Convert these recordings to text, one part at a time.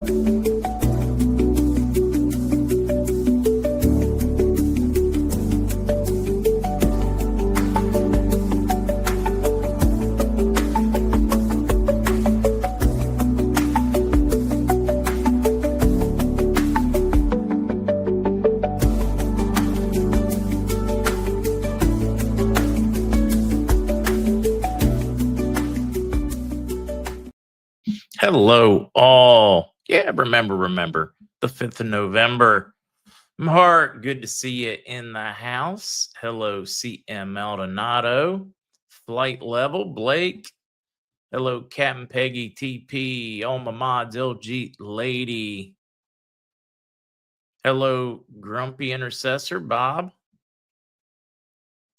Hello, all. Yeah, remember the 5th of November. Mark, good to see you in the house. Hello, CM Maldonado. Flight level, Blake. Hello, Captain Peggy TP. Oh, my mods, LG Lady. Hello, Grumpy Intercessor, Bob.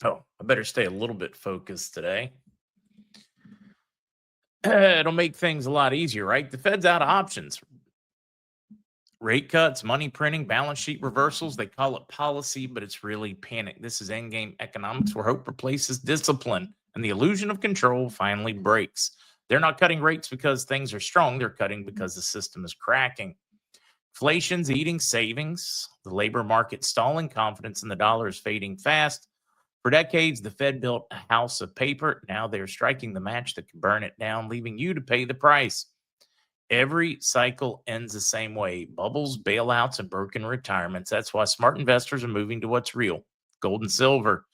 Oh, I better stay a little bit focused today. It'll make things a lot easier, right? The Fed's out of options. Rate cuts, money printing, balance sheet reversals. They call it policy, but it's really panic. This is endgame economics where hope replaces discipline and the illusion of control finally breaks. They're not cutting rates because things are strong. They're cutting because the system is cracking. Inflation's eating savings. The labor market stalling. Confidence in the dollar is fading fast. For decades, the Fed built a house of paper. Now they're striking the match that can burn it down, leaving you to pay the price. Every cycle ends the same way: bubbles, bailouts, and broken retirements. That's why smart investors are moving to what's real: gold and silver.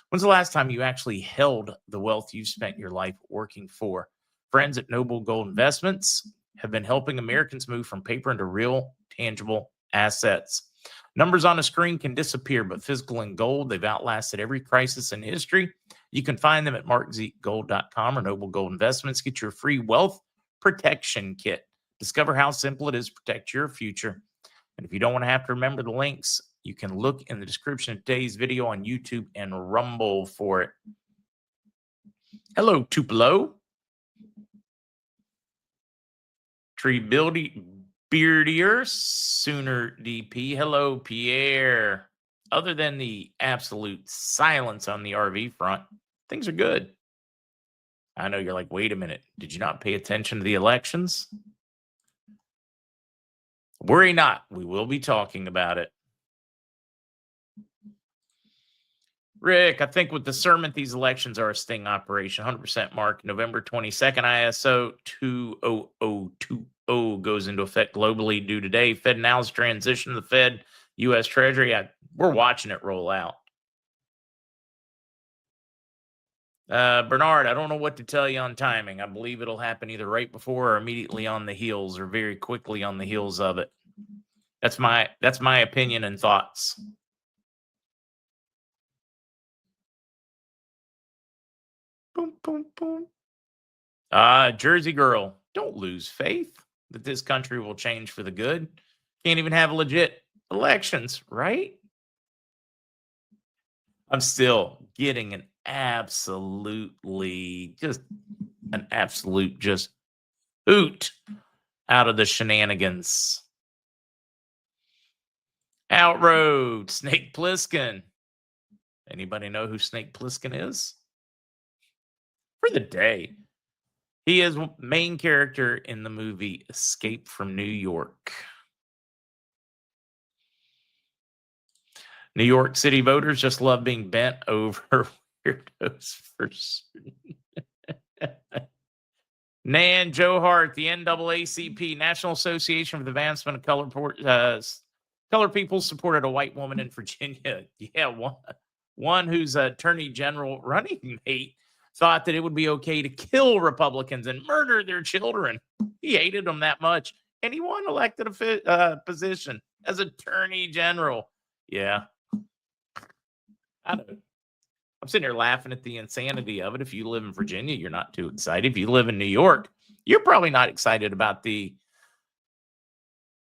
When's the last time you actually held the wealth you've spent your life working for? Friends at Noble Gold Investments have been helping Americans move from paper into real, tangible assets. Numbers on a screen can disappear, but physical and gold, they've outlasted every crisis in history. You can find them at MarkZgold.com or Noble Gold Investments. Get your free wealth protection kit. Discover how simple it is to protect your future. And if you don't want to have to remember the links, you can look in the description of today's video on YouTube and Rumble for it. Hello, Tupelo. Tree Beardier, Sooner DP. Hello, Pierre. Other than the absolute silence on the RV front, things are good. I know you're like, wait a minute. Did you not pay attention to the elections? Worry not. We will be talking about it. Rick, I think with the discernment, these elections are a sting operation. 100% Mark. November 22nd, ISO 20020 goes into effect globally due today. Fed now's transition to the Fed, U.S. Treasury. We're watching it roll out. Bernard, I don't know what to tell you on timing. I believe it'll happen either right before or immediately on the heels, or very quickly on the heels of it. That's my opinion and thoughts. Boom, boom, boom. Jersey girl, don't lose faith that this country will change for the good. Can't even have legit elections, right? I'm still getting an absolute hoot out of the shenanigans. Outroad, Snake Plissken. Anybody know who Snake Plissken is? For the day. He is main character in the movie Escape from New York. New York City voters just love being bent over weirdos for certain. Nan Joe Hart, the NAACP, National Association for the Advancement of Color People, supported a white woman in Virginia. Yeah, one whose attorney general running mate thought that it would be okay to kill Republicans and murder their children. He hated them that much, and he won elected a position as attorney general. Yeah. I'm sitting here laughing at the insanity of it. If you live in Virginia, you're not too excited. If you live in New York, you're probably not excited about the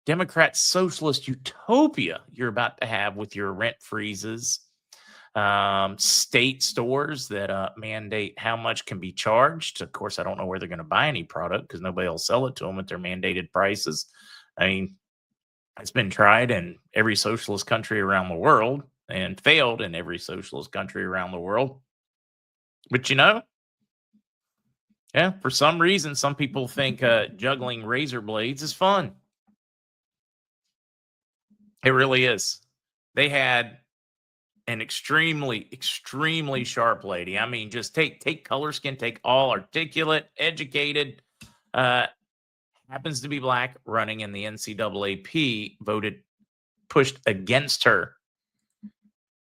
Democrat Socialist Utopia you're about to have with your rent freezes, state stores that mandate how much can be charged. Of course, I don't know where they're going to buy any product because nobody will sell it to them at their mandated prices. I mean, it's been tried in every socialist country around the world and failed in every socialist country around the world. But yeah, for some reason, some people think juggling razor blades is fun. It really is. They had an extremely, extremely sharp lady. I mean, just take color skin, take all articulate, educated, uh, happens to be black, running in the NCAAP, pushed against her.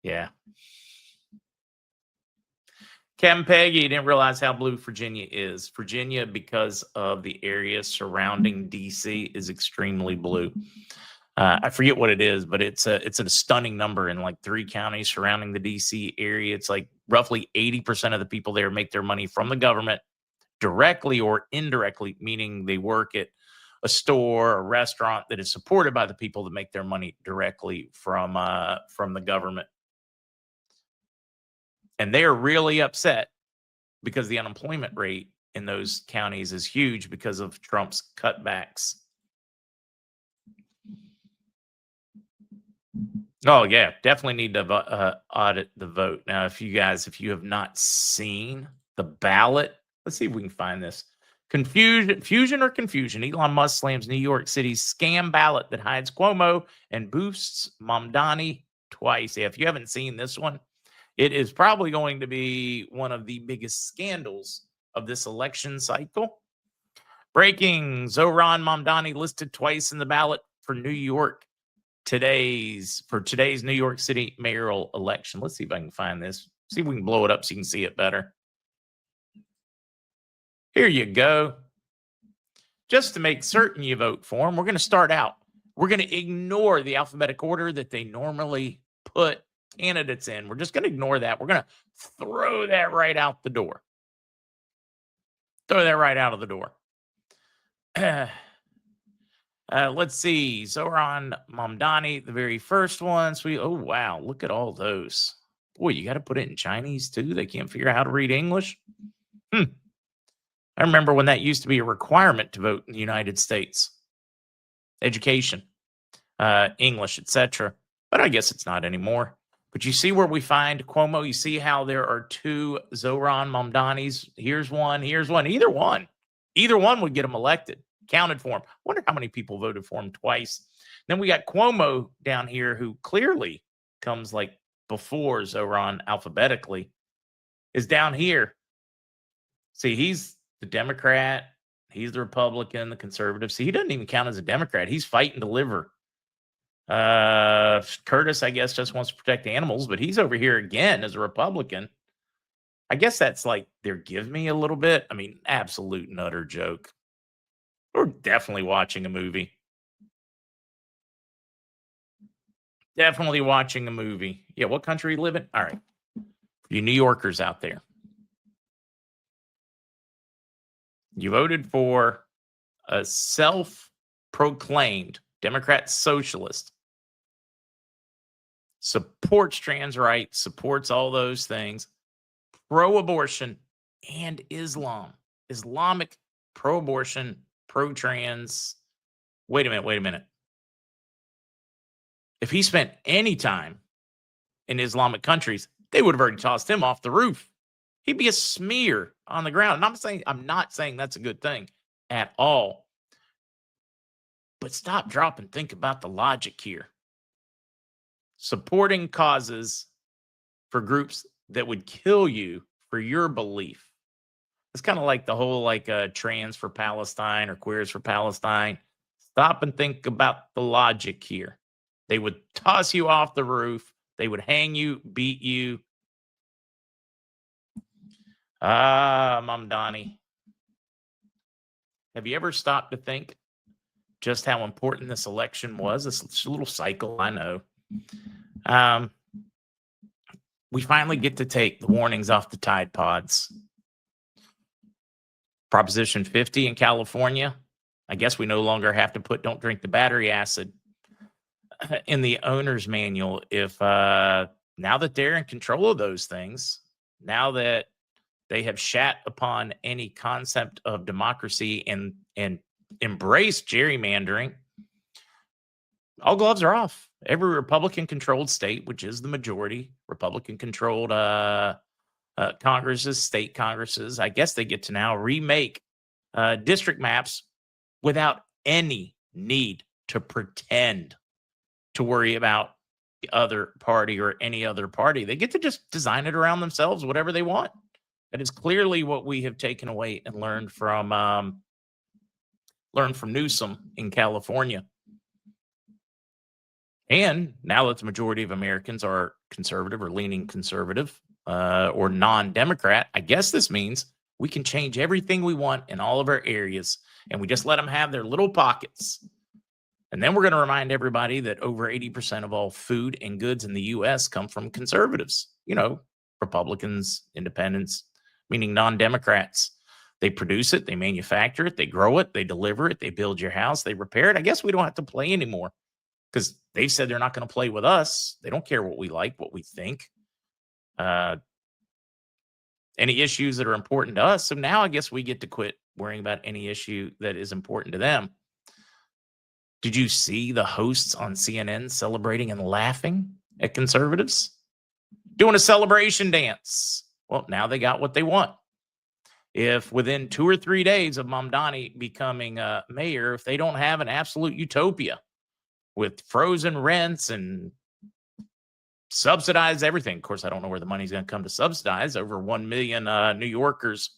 Yeah. Kevin Peggy didn't realize how blue Virginia is. Virginia, because of the area surrounding DC, is extremely blue. I forget what it is, but it's a stunning number in like 3 counties surrounding the DC area. It's like roughly 80% of the people there make their money from the government directly or indirectly, meaning they work at a store, a restaurant that is supported by the people that make their money directly from the government. And they are really upset because the unemployment rate in those counties is huge because of Trump's cutbacks. Oh yeah, definitely need to audit the vote. Now, if you have not seen the ballot, let's see if we can find this. Fusion or confusion. Elon Musk slams New York City's scam ballot that hides Cuomo and boosts Mamdani twice. Yeah, if you haven't seen this one, it is probably going to be one of the biggest scandals of this election cycle. Breaking: Zohran Mamdani listed twice in the ballot for New York today's New York City mayoral election. Let's see if I can find this. See if we can blow it up so you can see it better. Here you go. Just to make certain you vote for him, we're going to start out. We're going to ignore the alphabetic order that they normally put candidates in. We're just going to ignore that. We're going to throw that right out the door. Throw that right out of the door. Let's see. Zohran Mamdani, the very first one. Oh, wow. Look at all those. Boy, you got to put it in Chinese too. They can't figure out how to read English. I remember when that used to be a requirement to vote in the United States. Education, English, etc. But I guess it's not anymore. But you see where we find Cuomo? You see how there are 2 Zohran Mamdanis? Here's one. Either one would get him elected. Counted for him. Wonder how many people voted for him twice. Then we got Cuomo down here, who clearly comes like before Zohran alphabetically, is down here. See, he's the Democrat. He's the Republican, the conservative. See, he doesn't even count as a Democrat. He's fighting to liver. Curtis, I guess, just wants to protect animals, but he's over here again as a Republican. I guess that's like they're giving me a little bit. I mean, absolute and utter joke. We're definitely watching a movie. Definitely watching a movie. Yeah, what country you live in? All right. You New Yorkers out there. You voted for a self-proclaimed Democrat socialist. Supports trans rights, supports all those things. Pro-abortion and Islam. Islamic pro-abortion, pro-trans. Wait a minute. If he spent any time in Islamic countries, they would have already tossed him off the roof. He'd be a smear on the ground. And I'm not saying that's a good thing at all. But stop, drop, and think about the logic here. Supporting causes for groups that would kill you for your belief. It's kind of like the whole trans for Palestine or queers for Palestine. Stop and think about the logic here. They would toss you off the roof. They would hang you, beat you. Mamdani. Have you ever stopped to think just how important this election was? This little cycle, I know. We finally get to take the warnings off the Tide Pods. Proposition 50 in California. I guess we no longer have to put "don't drink the battery acid" in the owner's manual if now that they're in control of those things, now that they have shat upon any concept of democracy and embraced gerrymandering, all gloves are off. Every Republican-controlled state, which is the majority, Republican-controlled Congresses, state Congresses, I guess they get to now remake district maps without any need to pretend to worry about the other party or any other party. They get to just design it around themselves, whatever they want. That is clearly what we have taken away and learned from Newsom in California. And now that the majority of Americans are conservative or leaning conservative or non-Democrat, I guess this means we can change everything we want in all of our areas, and we just let them have their little pockets. And then we're going to remind everybody that over 80% of all food and goods in the U.S. come from conservatives, Republicans, independents, meaning non-Democrats. They produce it, they manufacture it, they grow it, they deliver it, they build your house, they repair it. I guess we don't have to play anymore because they've said they're not going to play with us. They don't care what we like, what we think, any issues that are important to us. So now I guess we get to quit worrying about any issue that is important to them. Did you see the hosts on CNN celebrating and laughing at conservatives? Doing a celebration dance. Well, now they got what they want. If within 2 or 3 days of Mamdani becoming mayor, if they don't have an absolute utopia with frozen rents and subsidize everything. Of course, I don't know where the money's going to come to subsidize. Over 1 million New Yorkers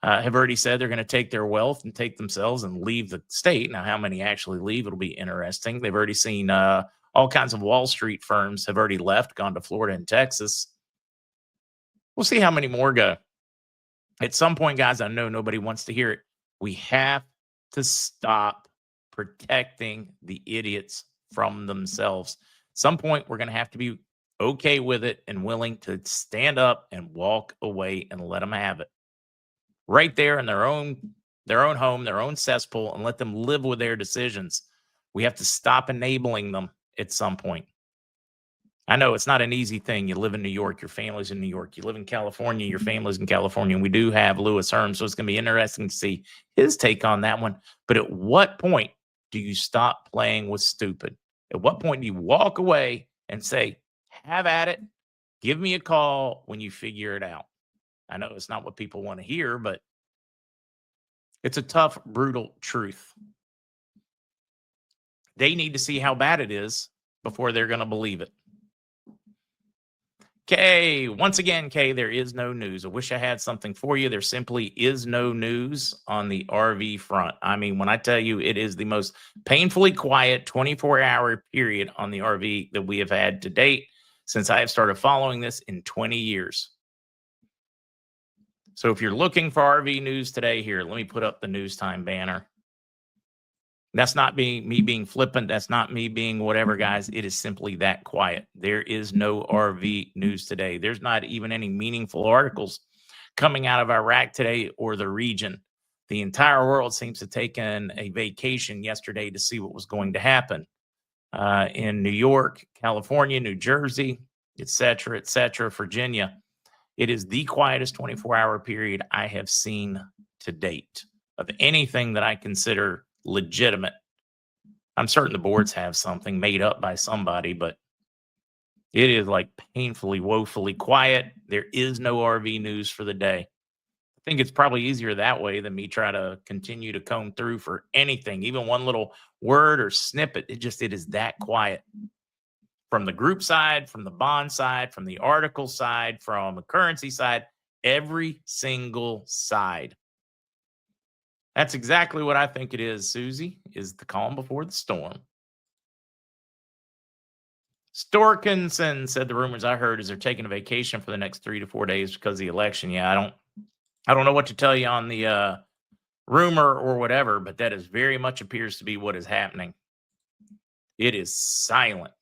have already said they're going to take their wealth and take themselves and leave the state. Now, how many actually leave? It'll be interesting. They've already seen all kinds of Wall Street firms have already left, gone to Florida and Texas. We'll see how many more go. At some point, guys, I know nobody wants to hear it. We have to stop protecting the idiots from themselves. At some point, we're going to have to be okay with it and willing to stand up and walk away and let them have it. Right there in their own home, their own cesspool, and let them live with their decisions. We have to stop enabling them at some point. I know it's not an easy thing. You live in New York, your family's in New York. You live in California, your family's in California. And we do have Lewis Herms, so it's going to be interesting to see his take on that one. But at what point do you stop playing with stupid? At what point do you walk away and say, have at it, give me a call when you figure it out? I know it's not what people want to hear, but it's a tough, brutal truth. They need to see how bad it is before they're going to believe it. Kay, once again, Kay, there is no news. I wish I had something for you. There simply is no news on the RV front. I mean, when I tell you it is the most painfully quiet 24-hour period on the RV that we have had to date since I have started following this in 20 years. So if you're looking for RV news today, here, let me put up the news time banner. That's not me being flippant. That's not me being whatever, guys. It is simply that quiet. There is no RV news today. There's not even any meaningful articles coming out of Iraq today or the region. The entire world seems to have taken a vacation yesterday to see what was going to happen in New York, California, New Jersey, et cetera, Virginia. It is the quietest 24-hour period I have seen to date of anything that I consider legitimate. I'm certain the boards have something made up by somebody, but it is like painfully, woefully quiet. There is no RV news for the day. I think it's probably easier that way than me try to continue to comb through for anything, even one little word or snippet. It is that quiet. From the group side, from the bond side, from the article side, from the currency side, every single side. That's exactly what I think it is, Susie, is the calm before the storm. Storkinson said the rumors I heard is they're taking a vacation for the next 3 to 4 days because of the election. Yeah, I don't know what to tell you on the rumor or whatever, but that is very much appears to be what is happening. It is silent.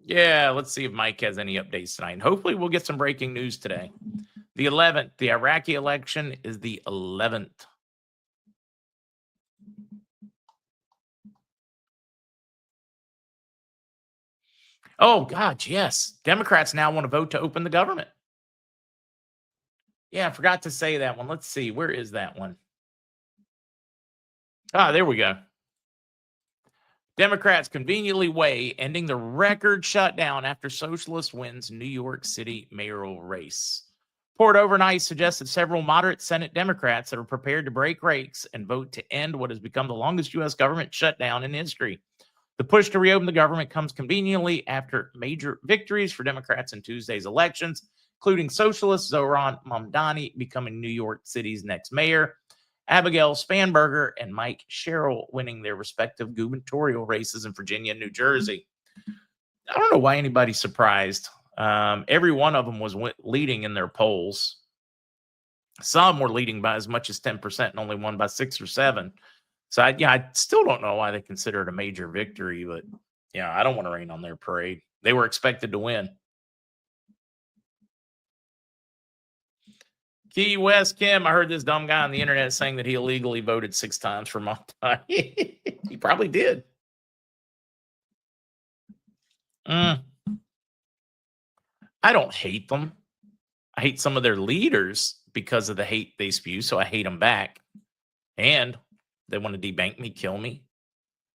Yeah, let's see if Mike has any updates tonight. And hopefully we'll get some breaking news today. The 11th, the Iraqi election is the 11th. Oh, God, yes. Democrats now want to vote to open the government. Yeah, I forgot to say that one. Let's see. Where is that one? Ah, there we go. Democrats conveniently weigh ending the record shutdown after Socialist wins New York City mayoral race. Report overnight suggests that several moderate Senate Democrats that are prepared to break ranks and vote to end what has become the longest U.S. government shutdown in history. The push to reopen the government comes conveniently after major victories for Democrats in Tuesday's elections, including socialist Zohran Mamdani becoming New York City's next mayor, Abigail Spanberger and Mike Sherrill winning their respective gubernatorial races in Virginia and New Jersey. I don't know why anybody's surprised. Every one of them was leading in their polls. Some were leading by as much as 10% and only won by 6 or 7. So I still don't know why they consider it a major victory, but yeah, I don't want to rain on their parade. They were expected to win. Key West Kim, I heard this dumb guy on the internet saying that he illegally voted 6 times for Monty. He probably did. I don't hate them. I hate some of their leaders because of the hate they spew, so I hate them back. And they want to debank me, kill me.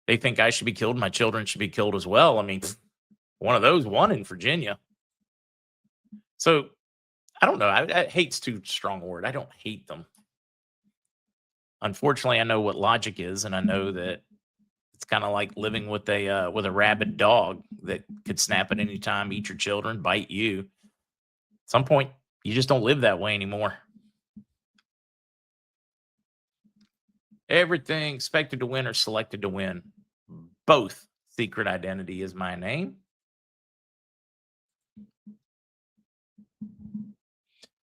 They think I should be killed. My children should be killed as well. I mean, one of those won in Virginia. So I don't know. Hate's too strong a word. I don't hate them. Unfortunately, I know what logic is, and I know that it's kind of like living with a rabid dog that could snap at any time, eat your children, bite you. At some point, you just don't live that way anymore. Everything expected to win or selected to win. Both. Secret identity is my name.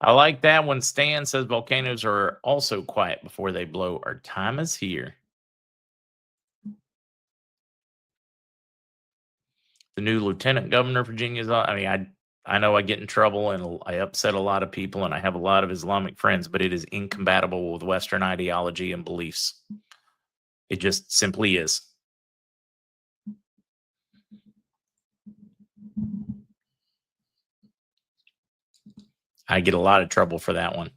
I like that one. Stan says volcanoes are also quiet before they blow. Our time is here. The new lieutenant governor of Virginia is on. I mean, I know I get in trouble and I upset a lot of people and I have a lot of Islamic friends, but it is incompatible with Western ideology and beliefs. It just simply is. I get a lot of trouble for that one.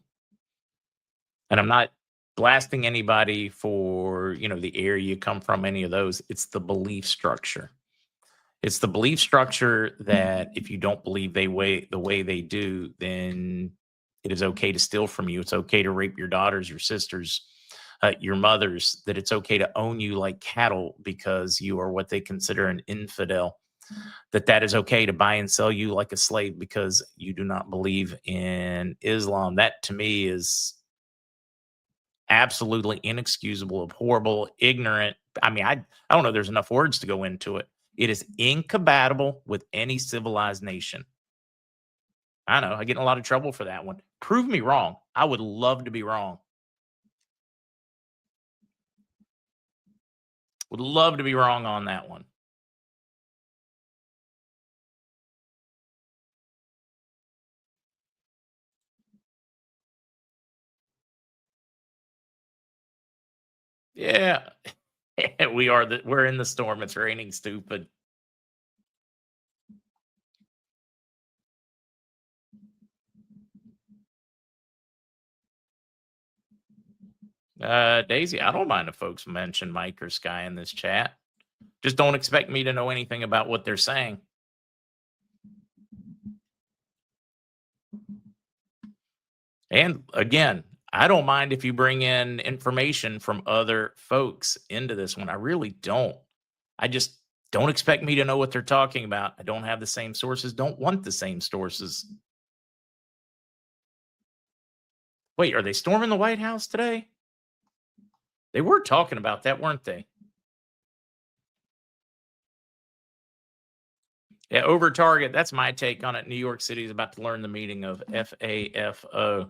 And I'm not blasting anybody for, the area you come from, any of those. It's the belief structure. It's the belief structure that if you don't believe the way they do, then it is okay to steal from you. It's okay to rape your daughters, your sisters, your mothers, that it's okay to own you like cattle because you are what they consider an infidel, that is okay to buy and sell you like a slave because you do not believe in Islam. That to me is absolutely inexcusable, horrible, ignorant. I mean, I don't know there's enough words to go into it. It is incompatible with any civilized nation. I know I get in a lot of trouble for that one. Prove me wrong. I would love to be wrong. Would love to be wrong on that one. Yeah. We're in the storm. It's raining stupid. Daisy, I don't mind if folks mention Mike or Sky in this chat. Just don't expect me to know anything about what they're saying. And again, I don't mind if you bring in information from other folks into this one. I really don't. I just don't expect me to know what they're talking about. I don't have the same sources, don't want the same sources. Wait, are they storming the White House today? They were talking about that, weren't they? Yeah, over Target. That's my take on it. New York City is about to learn the meaning of FAFO.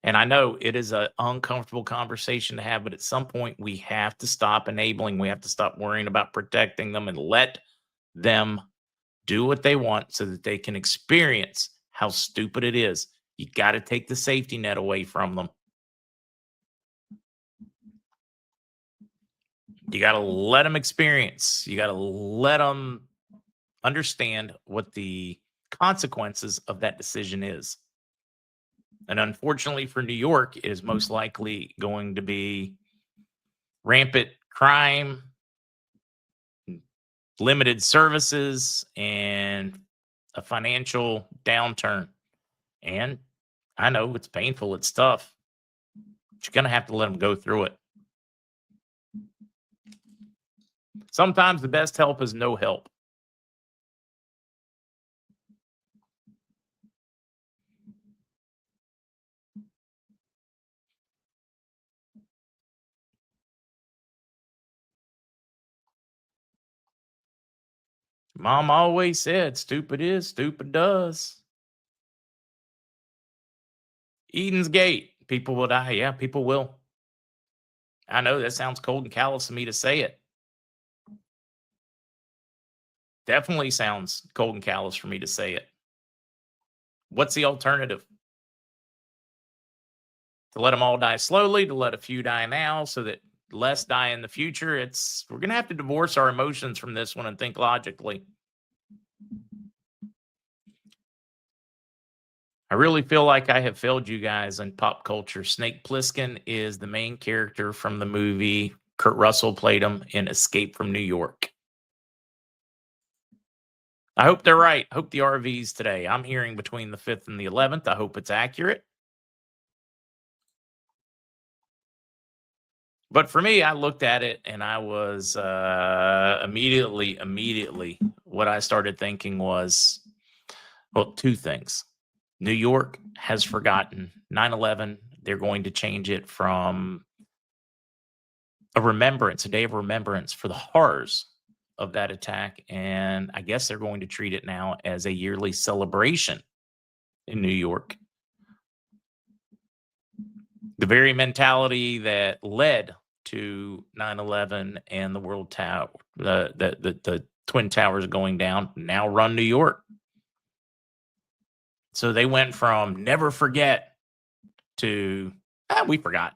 And I know it is an uncomfortable conversation to have, but at some point we have to stop enabling. We have to stop worrying about protecting them and let them do what they want so that they can experience how stupid it is. You got to take the safety net away from them. You got to let them experience. You got to let them understand what the consequences of that decision is. And unfortunately for New York, it is most likely going to be rampant crime, limited services, and a financial downturn. And I know it's painful, it's tough. But you're going to have to let them go through it. Sometimes the best help is no help. Mom always said, stupid is, stupid does. Eden's Gate. People will die. Yeah, people will. I know that sounds cold and callous of me to say it. Definitely sounds cold and callous for me to say it. What's the alternative? To let them all die slowly, to let a few die now so that less die in the future? We're going to have to divorce our emotions from this one and think logically. I really feel like I have failed you guys in pop culture. Snake Plissken is the main character from the movie. Kurt Russell played him in Escape from New York. I hope they're right. I hope the RVs today. I'm hearing between the 5th and the 11th. I hope it's accurate. But for me, I looked at it and I was immediately, what I started thinking was, well, two things. New York has forgotten 9/11. They're going to change it from a day of remembrance for the horrors of that attack. And I guess they're going to treat it now as a yearly celebration in New York. The very mentality that led to 9/11 and the World Tower, the Twin Towers going down, now run New York. So they went from never forget to we forgot.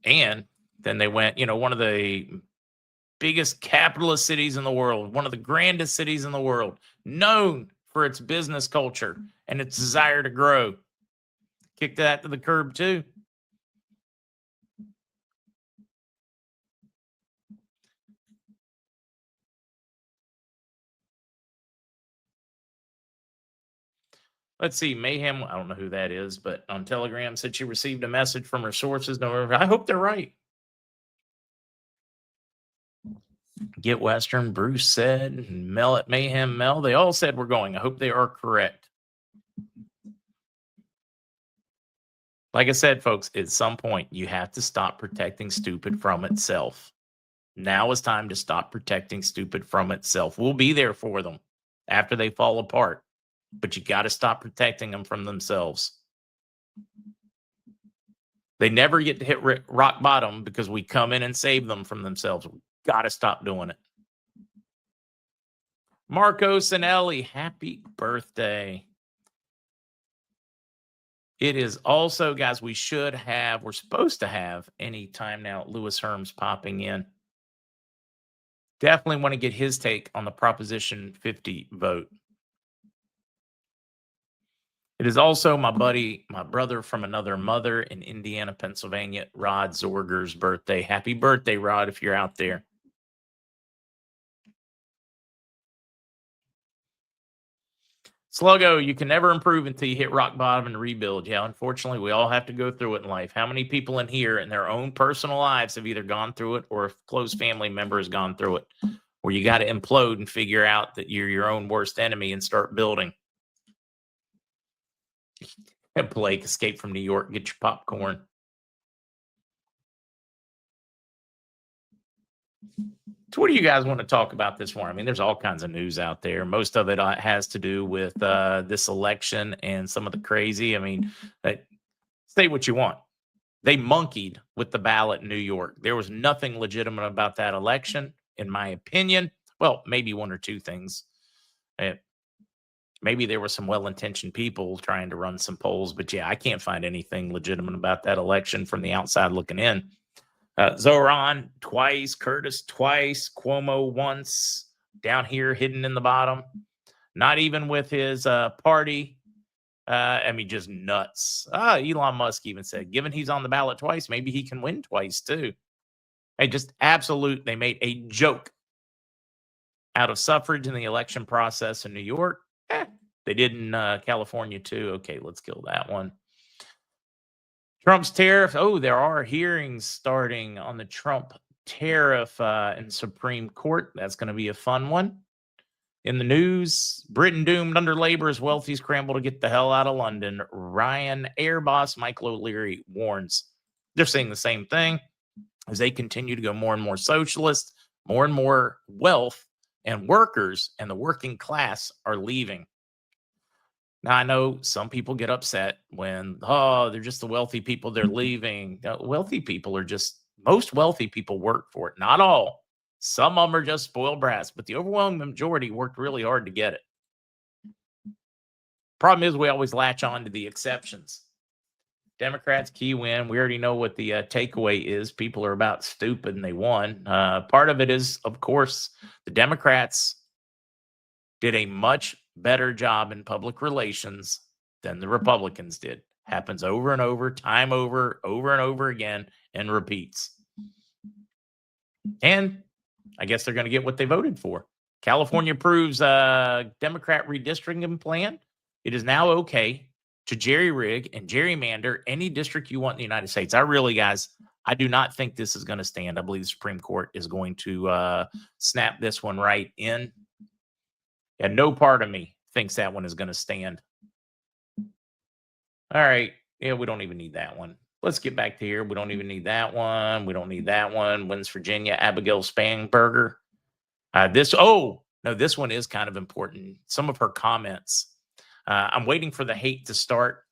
And then they went, one of the biggest capitalist cities in the world, one of the grandest cities in the world, known for its business culture and its desire to grow. Kick that to the curb too. Let's see, Mayhem, I don't know who that is, but on Telegram said she received a message from her sources. I hope they're right. Get Western, Bruce said, Mel at Mayhem Mel. They all said we're going. I hope they are correct. Like I said, folks, at some point, you have to stop protecting stupid from itself. Now is time to stop protecting stupid from itself. We'll be there for them after they fall apart, but you got to stop protecting them from themselves. They never get to hit rock bottom because we come in and save them from themselves. We got to stop doing it. Marco Sinelli, happy birthday. It is also, guys, we're supposed to have any time now, Lewis Herms popping in. Definitely want to get his take on the Proposition 50 vote. It is also my brother from another mother in Indiana, Pennsylvania, Rod Zorger's birthday. Happy birthday, Rod, if you're out there. Sluggo, you can never improve until you hit rock bottom and rebuild. Yeah, unfortunately, we all have to go through it in life. How many people in here in their own personal lives have either gone through it or a close family member has gone through it, where you got to implode and figure out that you're your own worst enemy and start building? Blake, Escape from New York, get your popcorn. So what do you guys want to talk about this morning? I mean, there's all kinds of news out there. Most of it has to do with this election and some of the crazy. I mean, say what you want. They monkeyed with the ballot in New York. There was nothing legitimate about that election, in my opinion. Well, maybe one or two things. Maybe there were some well-intentioned people trying to run some polls, but yeah, I can't find anything legitimate about that election from the outside looking in. Zoran twice, Curtis twice, Cuomo once, down here hidden in the bottom. Not even with his party. I mean, just nuts. Elon Musk even said, given he's on the ballot twice, maybe he can win twice too. They made a joke out of suffrage in the election process in New York. They did in California too. Okay, let's kill that one. Trump's tariff. Oh, there are hearings starting on the Trump tariff in Supreme Court. That's going to be a fun one. In the news, Britain doomed under labor as wealthy scramble to get the hell out of London. Ryanair boss Michael O'Leary warns. They're saying the same thing as they continue to go more and more socialist, more and more wealth and workers and the working class are leaving. Now, I know some people get upset when, oh, they're just the wealthy people, they're leaving. Wealthy people are just, most wealthy people work for it. Not all. Some of them are just spoiled brats, but the overwhelming majority worked really hard to get it. Problem is, we always latch on to the exceptions. Democrats, key win. We already know what the takeaway is. People are about stupid and they won. Part of it is, of course, the Democrats did a much better job in public relations than the Republicans did. Happens over and over, time over and over again, and repeats. And I guess they're going to get what they voted for. California approves a Democrat redistricting plan. It is now okay to jerry-rig and gerrymander any district you want in the United States. I do not think this is going to stand. I believe the Supreme Court is going to snap this one right in. And no part of me thinks that one is going to stand. All right. Yeah, we don't even need that one. Let's get back to here. We don't even need that one. We don't need that one. Wins Virginia, Abigail Spanberger. This one is kind of important. Some of her comments. I'm waiting for the hate to start.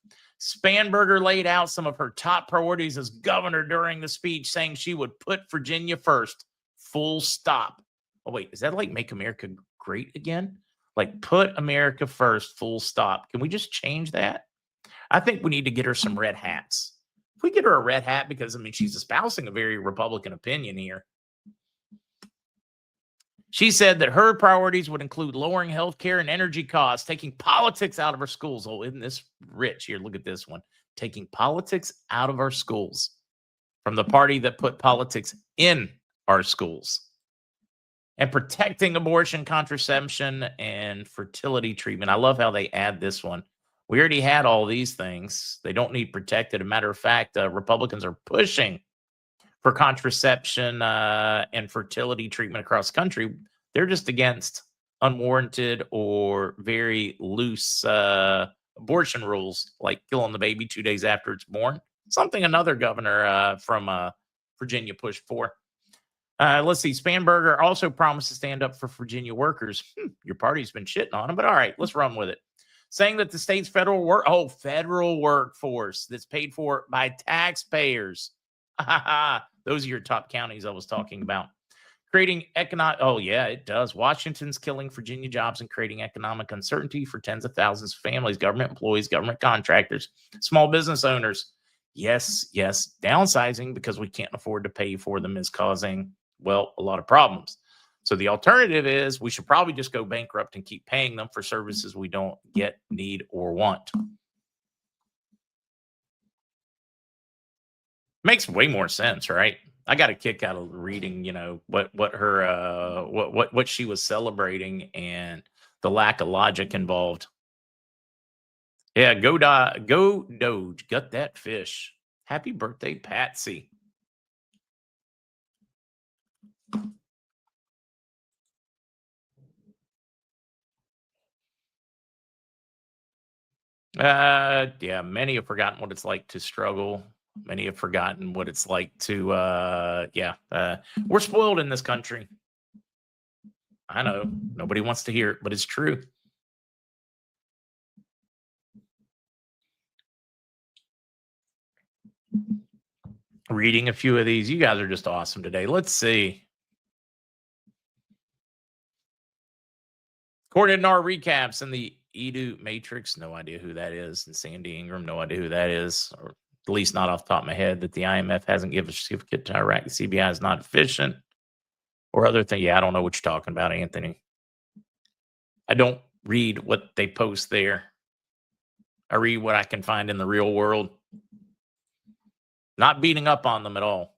Spanberger laid out some of her top priorities as governor during the speech, saying she would put Virginia first. Full stop. Oh, wait. Is that like Make America Great Again? Like put America first, full stop. Can we just change that? I think we need to get her some red hats. If we get her a red hat, because, she's espousing a very Republican opinion here. She said that her priorities would include lowering health care and energy costs, taking politics out of our schools. Oh, isn't this rich? Here, look at this one. Taking politics out of our schools from the party that put politics in our schools. And protecting abortion, contraception, and fertility treatment. I love how they add this one. We already had all these things. They don't need protected. As a matter of fact, Republicans are pushing for contraception and fertility treatment across the country. They're just against unwarranted or very loose abortion rules, like killing the baby 2 days after it's born. Something another governor from Virginia pushed for. Let's see. Spanberger also promised to stand up for Virginia workers. Your party's been shitting on them, but all right, let's run with it. Saying that the state's federal workforce that's paid for by taxpayers. Those are your top counties I was talking about. Creating economic. Oh, yeah, it does. Washington's killing Virginia jobs and creating economic uncertainty for tens of thousands of families, government employees, government contractors, small business owners. Yes. Downsizing because we can't afford to pay for them is causing, a lot of problems. So the alternative is we should probably just go bankrupt and keep paying them for services we don't get, need, or want. Makes way more sense, right? I got a kick out of reading, what she was celebrating and the lack of logic involved. Yeah, go Doge, gut that fish. Happy birthday, Patsy. Many have forgotten what it's like to struggle. Many have forgotten what it's like to, we're spoiled in this country. I know nobody wants to hear it, but it's true. Reading a few of these. You guys are just awesome today. Let's see. According to our recaps in the Edu Matrix, no idea who that is. And Sandy Ingram, no idea who that is. Or at least not off the top of my head, that the IMF hasn't given a certificate to Iraq. The CBI is not efficient. Or other thing. Yeah, I don't know what you're talking about, Anthony. I don't read what they post there. I read what I can find in the real world. Not beating up on them at all.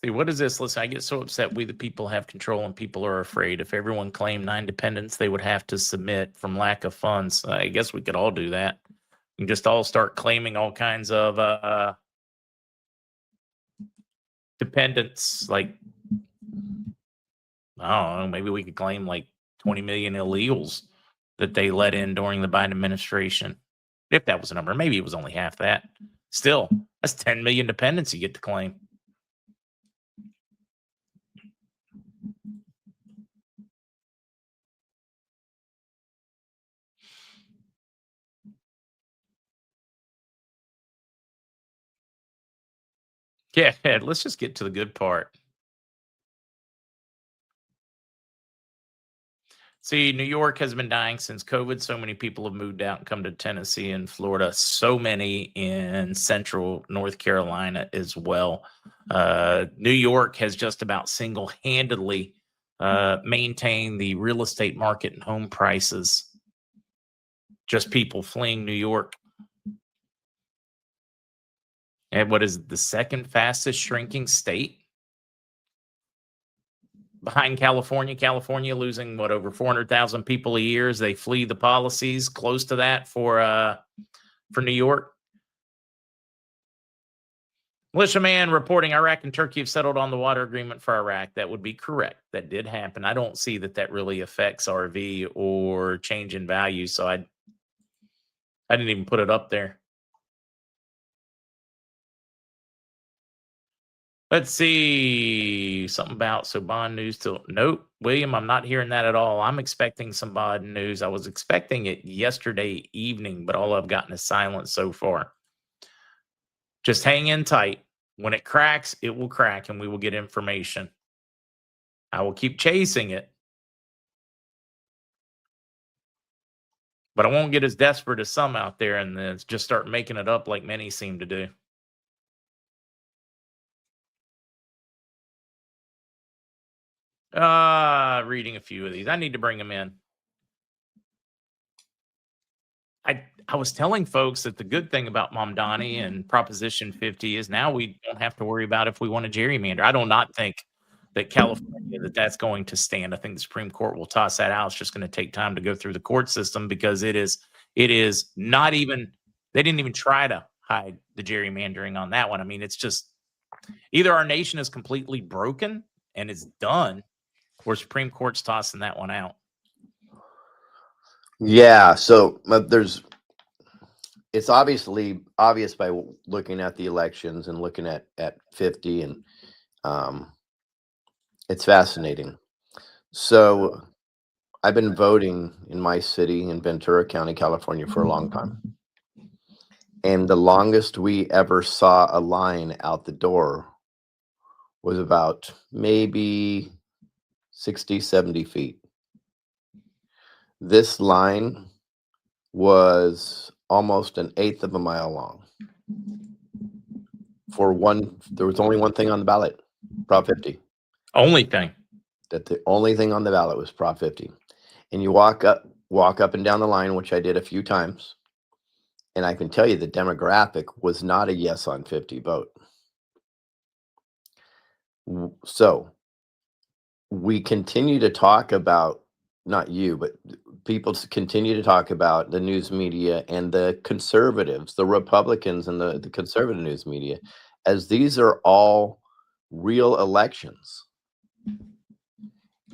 See, what is this? Listen, I get so upset. We the people have control and people are afraid. If everyone claimed independence, they would have to submit from lack of funds. I guess we could all do that. We can just all start claiming all kinds of dependence. Like, I don't know, maybe we could claim like 20 million illegals that they let in during the Biden administration. If that was a number, maybe it was only half that. Still, that's 10 million dependents you get to claim. Yeah, let's just get to the good part. See, New York has been dying since COVID. So many people have moved out and come to Tennessee and Florida. So many in central North Carolina as well. New York has just about single handedly maintained the real estate market and home prices. Just people fleeing New York. And what is the second fastest shrinking state? Behind California. California losing what, over 400,000 people a year as they flee the policies. Close to that for New York. Militiaman reporting Iraq and Turkey have settled on the water agreement for Iraq. That would be correct. That did happen. I don't see that really affects RV or change in value, so I didn't even put it up there. Let's see. Something about bond news till nope. William, I'm not hearing that at all. I'm expecting some bond news. I was expecting it yesterday evening, but all I've gotten is silence so far. Just hang in tight. When it cracks, it will crack and we will get information. I will keep chasing it. But I won't get as desperate as some out there and then just start making it up like many seem to do. Reading a few of these. I need to bring them in. I was telling folks that the good thing about Mamdani and Proposition 50 is now we don't have to worry about if we want to gerrymander. I do not think that California, that's going to stand. I think the Supreme Court will toss that out. It's just going to take time to go through the court system because it is not even, they didn't even try to hide the gerrymandering on that one. I mean, it's just either our nation is completely broken and it's done, or Supreme Court's tossing that one out. Yeah, so it's obviously obvious by looking at the elections and looking at 50, and it's fascinating. So I've been voting in my city in Ventura County, California for a long time. And the longest we ever saw a line out the door was about maybe 60, 70 feet. This line was almost an eighth of a mile long. There was only one thing on the ballot, Prop 50. Only thing. That the only thing on the ballot was Prop 50. And you walk up and down the line, which I did a few times, and I can tell you the demographic was not a yes on 50 vote. So we continue to talk about, not you, but people continue to talk about the news media and the conservatives, the Republicans and the conservative news media, as these are all real elections.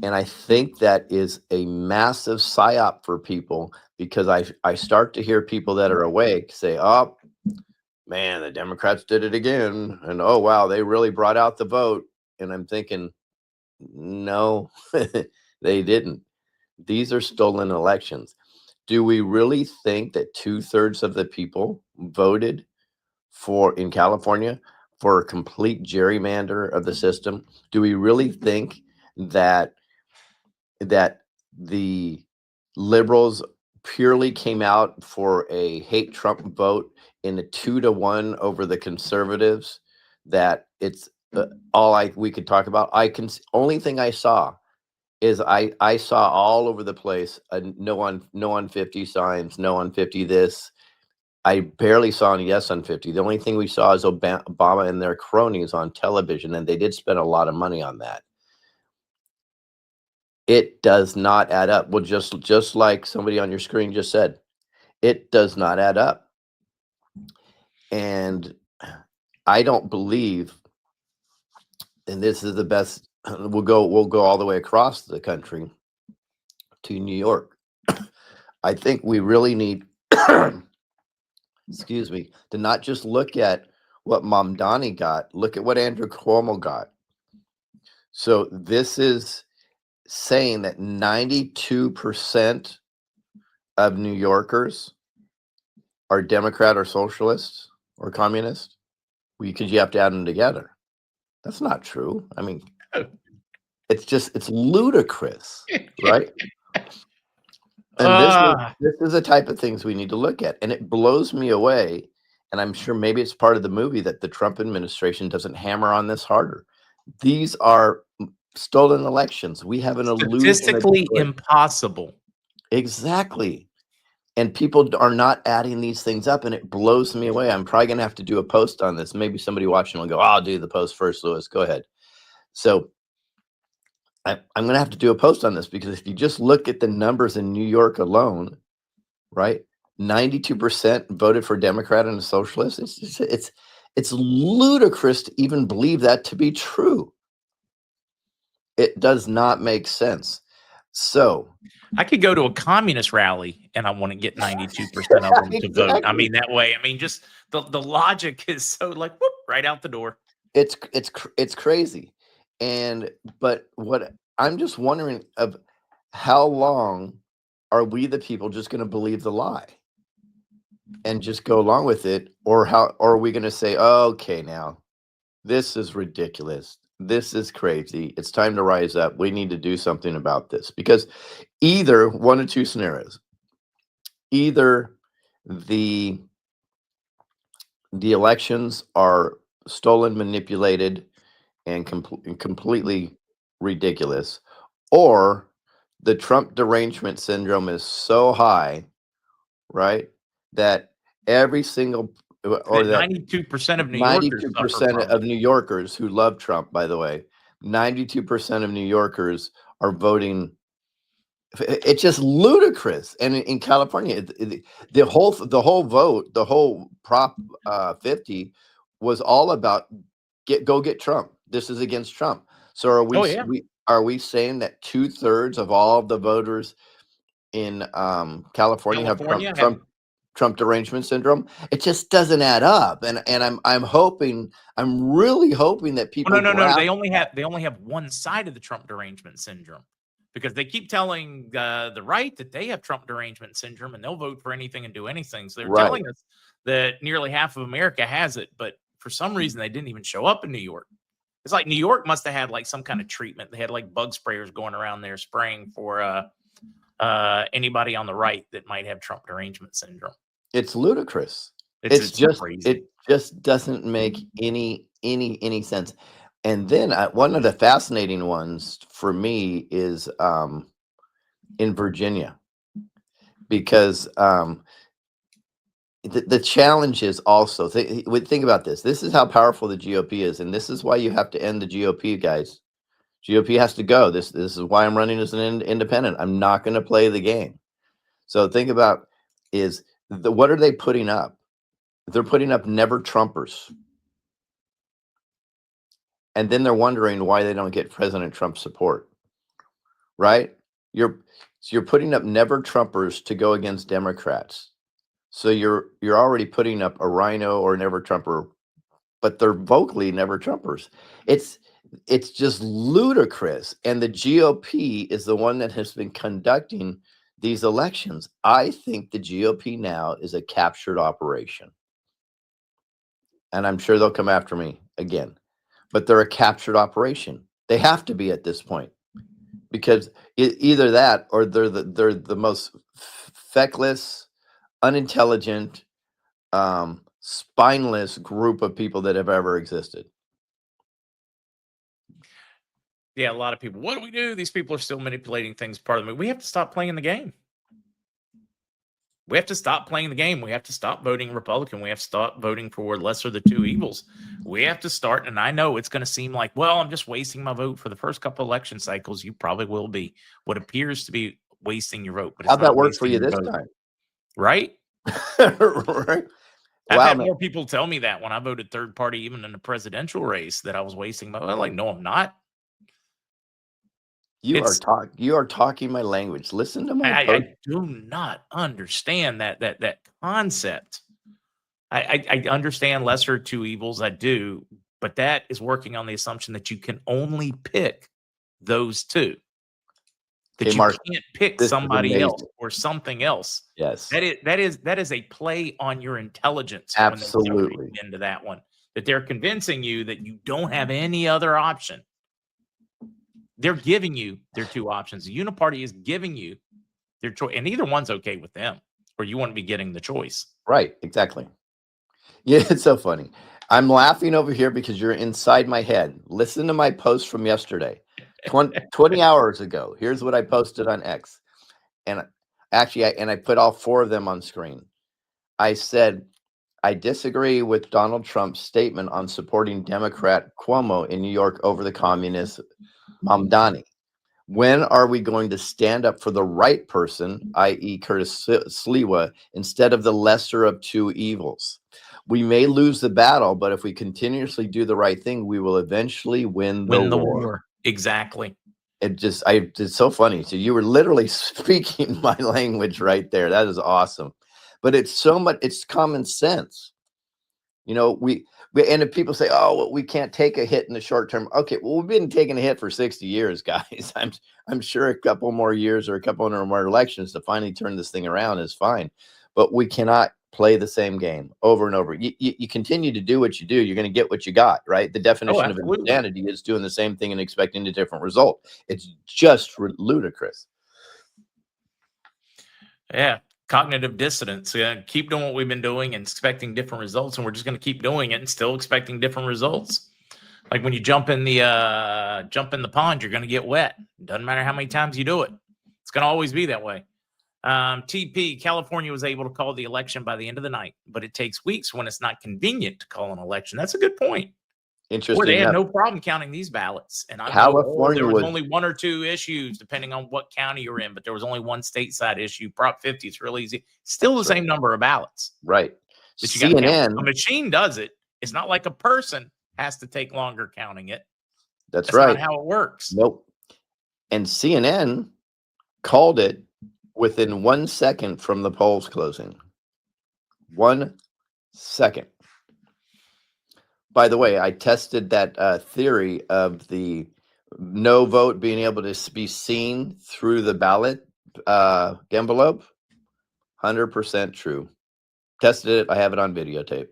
And I think that is a massive psyop for people, because I start to hear people that are awake say, oh, man, the Democrats did it again. And, oh, wow, they really brought out the vote. And I'm thinking, no, they didn't. These are stolen elections. Do we really think that 2/3 of the people voted in California for a complete gerrymander of the system? Do we really think that the liberals purely came out for a hate Trump vote in a 2-1 over the conservatives? That it's we could talk about. Only thing I saw is I saw all over the place no on 50 signs, no on 50 this. I barely saw any yes on 50. The only thing we saw is Obama and their cronies on television, and they did spend a lot of money on that. It does not add up. Well, just like somebody on your screen just said, it does not add up. And I don't believe, and this is the best, we'll go all the way across the country to New York. I think we really need, excuse me, to not just look at what Mamdani got, look at what Andrew Cuomo got. So this is saying that 92% of New Yorkers are Democrat or socialist or communist, because you have to add them together. That's not true. I mean, it's ludicrous, right? And this is the type of things we need to look at, and it blows me away. And I'm sure maybe it's part of the movie that the Trump administration doesn't hammer on this harder. These are stolen elections. We have an illusion. Statistically impossible. Exactly. And people are not adding these things up, and it blows me away. I'm probably going to have to do a post on this. Maybe somebody watching will go, I'll do the post first, Lewis. Go ahead. So I'm going to have to do a post on this, because if you just look at the numbers in New York alone, right, 92% voted for Democrat and a socialist. It's ludicrous to even believe that to be true. It does not make sense. So I could go to a communist rally and I want to get 92% of them to vote. I mean, that way, I mean, just the logic is so like, whoop, right out the door. It's crazy. But what I'm just wondering of, how long are we the people just going to believe the lie and just go along with it? Or are we going to say, oh, okay, now this is ridiculous. This is crazy. It's time to rise up. We need to do something about this, because either one of two scenarios, either the elections are stolen, manipulated, and completely ridiculous, or the Trump derangement syndrome is so high, right, that every single, or that 92% of New Yorkers 92% of New Yorkers who love Trump, by the way, 92% of New Yorkers are voting. It's just ludicrous. And in California, the whole vote, the whole Prop 50 was all about go get Trump. This is against Trump. So are we saying that 2/3 of all of the voters in California have Trump derangement syndrome? It just doesn't add up. And I'm really hoping that people. No. They only have one side of the Trump derangement syndrome, because they keep telling the right that they have Trump derangement syndrome and they'll vote for anything and do anything. So they're telling us that nearly half of America has it, but for some reason they didn't even show up in New York. It's like New York must have had like some kind of treatment. They had like bug sprayers going around there spraying for anybody on the right that might have Trump derangement syndrome. It's ludicrous. It's just crazy. It just doesn't make any sense. And then one of the fascinating ones for me is in Virginia, because the challenge is also, think about this. This is how powerful the GOP is, and this is why you have to end the GOP, guys. GOP has to go. This is why I'm running as an independent. I'm not going to play the game. So think about what are they putting up? They're putting up never Trumpers. And then they're wondering why they don't get President Trump's support, right? You're putting up never Trumpers to go against Democrats. So you're already putting up a rhino or never Trumper, but they're vocally never Trumpers. It's just ludicrous. And the GOP is the one that has been conducting these elections. I think the GOP now is a captured operation. And I'm sure they'll come after me again. But they're a captured operation. They have to be at this point, because either that or they're the most feckless, unintelligent, spineless group of people that have ever existed. Yeah, a lot of people. What do we do? These people are still manipulating things. Part of it. We have to stop playing the game. We have to stop playing the game. We have to stop voting Republican. We have to stop voting for lesser of the two evils. We have to start, and I know it's going to seem like, well, I'm just wasting my vote for the first couple election cycles. You probably will be. What appears to be wasting your vote, but it's How'd not that work for wasting you your this vote, time? right? Right? I've Wow, had man. more people tell me that when I voted third party, even in the presidential race, that I was wasting my vote. I'm like, no, I'm not. You It's are talking my language. Listen to my post. I do not understand that concept. I understand lesser of two evils. I do, but that is working on the assumption that you can only pick those two. That Okay, you Mark, can't pick this is somebody else amazing. or something else. Yes, That is a play on your intelligence when they start absolutely. reading into that one. That they're convincing you that you don't have any other option. They're giving you their two options. The Uniparty is giving you their choice, and either one's okay with them, or you wouldn't be getting the choice. Right, exactly. Yeah, it's so funny. I'm laughing over here because you're inside my head. Listen to my post from yesterday, 20 hours ago. Here's what I posted on X. And actually, I put all four of them on screen. I said, I disagree with Donald Trump's statement on supporting Democrat Cuomo in New York over the communist Mamdani. When are we going to stand up for the right person, i.e. Curtis Sliwa, instead of the lesser of two evils? We may lose the battle, but if we continuously do the right thing, we will eventually win the war. Exactly. It's so funny. So you were literally speaking my language right there. That is awesome. But it's common sense. You know, and if people say, oh, well, we can't take a hit in the short term. Okay, well, we've been taking a hit for 60 years, guys. I'm sure a couple more years or a couple more elections to finally turn this thing around is fine. But we cannot play the same game over and over. You continue to do what you do, you're going to get what you got, right? The definition of absolutely. insanity is doing the same thing and expecting a different result. It's just ludicrous. Yeah. Cognitive dissonance. Keep doing what we've been doing and expecting different results, and we're just going to keep doing it and still expecting different results. Like when you jump in the pond, you're going to get wet. Doesn't matter how many times you do it. It's going to always be that way. TP, California was able to call the election by the end of the night, but it takes weeks when it's not convenient to call an election. That's a good point. Interesting. Or they had no problem counting these ballots. And I California know there was was only one or two issues, depending on what county you're in, but there was only one stateside issue. Prop 50, it's real easy. Still the same number of ballots. right. That you got to count. CNN. A machine does it. It's not like a person has to take longer counting it. That's right. right. Not how it works. Nope. And CNN called it within 1 second from the polls closing. 1 second. By the way, I tested that theory of the no vote being able to be seen through the ballot envelope. 100% true. Tested it. I have it on videotape.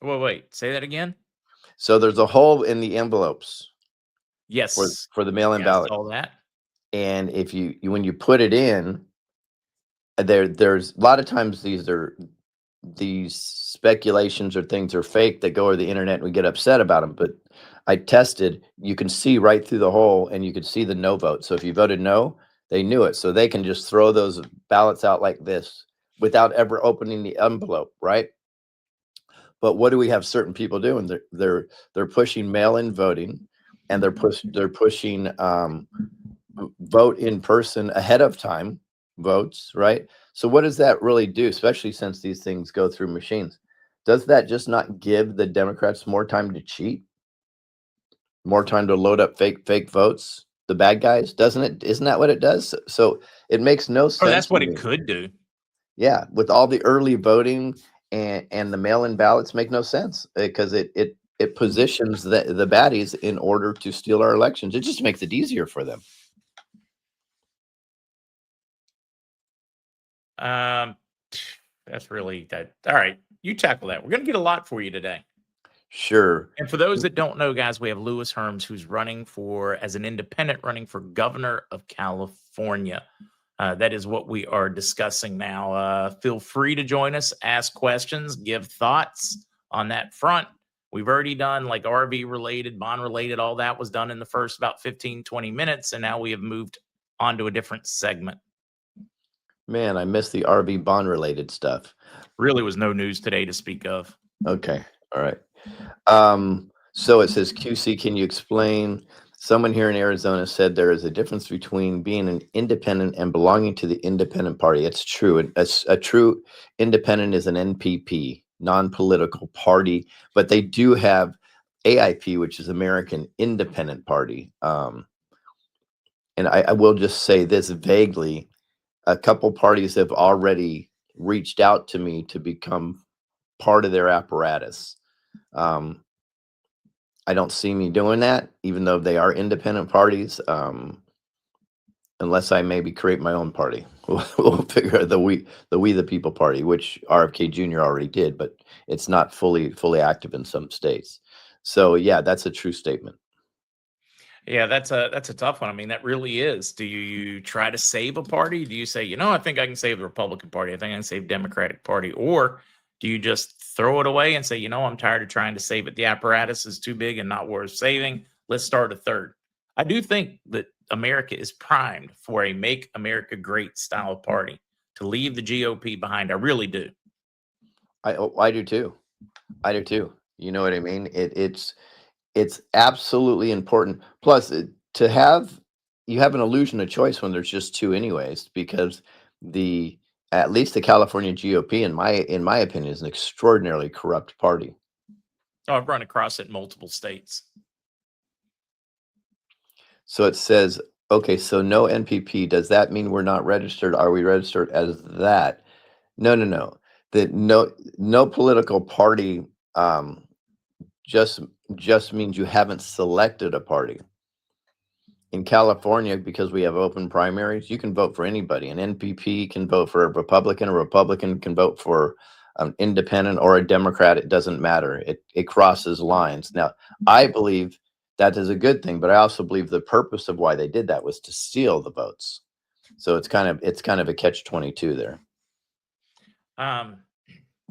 Wait. Say that again. So there's a hole in the envelopes. Yes. For the mail-in ballot. All that. And if you when you put it in, there's a lot of times these speculations or things are fake that go over the internet and we get upset about them. But I tested, you can see right through the hole and you could see the no vote. So if you voted no, they knew it. So they can just throw those ballots out like this without ever opening the envelope, right? But what do we have certain people doing? They're pushing mail-in voting, and they're pushing vote in person ahead of time votes, right? So what does that really do, especially since these things go through machines? Does that just not give the Democrats more time to cheat? More time to load up fake votes? The bad guys? Doesn't it? Isn't that what it does? So it makes no sense. That's what it could do. Yeah, with all the early voting and the mail-in ballots make no sense because it positions the baddies in order to steal our elections. It just makes it easier for them. That's really that. All right, you tackle that. We're going to get a lot for you today. Sure. And for those that don't know, guys, we have Lewis Herms, who's running as an independent, running for governor of California. That is what we are discussing now. Feel free to join us, ask questions, give thoughts on that front. We've already done like RV related, bond related, all that was done in the first about 15, 20 minutes. And now we have moved on to a different segment. Man, I missed the RV bond related stuff. Really was no news today to speak of. Okay. All right. So it says, QC, can you explain? Someone here in Arizona said there is a difference between being an independent and belonging to the independent party. It's true. A true independent is an NPP, non-political party, but they do have AIP, which is American Independent Party. And I will just say this vaguely. A couple parties have already reached out to me to become part of their apparatus. I don't see me doing that, even though they are independent parties, unless I maybe create my own party. We'll figure out We the People Party, which RFK Jr. already did, but it's not fully active in some states. So yeah, that's a true statement. Yeah, that's a tough one. I mean, that really is. Do you try to save a party? Do you say, I think I can save the Republican Party. I think I can save Democratic Party. Or do you just throw it away and say, I'm tired of trying to save it. The apparatus is too big and not worth saving. Let's start a third. I do think that America is primed for a Make America Great style party to leave the GOP behind. I really do. I do too. I do too. You know what I mean? It's absolutely important. Plus, to have you have an illusion of choice when there's just two, anyways, because at least the California GOP, in my opinion, is an extraordinarily corrupt party. Oh, I've run across it in multiple states. So it says, okay, so no NPP. Does that mean we're not registered? Are we registered as that? No. That no political party just means you haven't selected a party. In California, because we have open primaries, you can vote for anybody. An NPP can vote for a Republican can vote for an independent or a Democrat. It doesn't matter. It crosses lines. Now, I believe that is a good thing, but I also believe the purpose of why they did that was to steal the votes. So it's kind of a catch-22 there.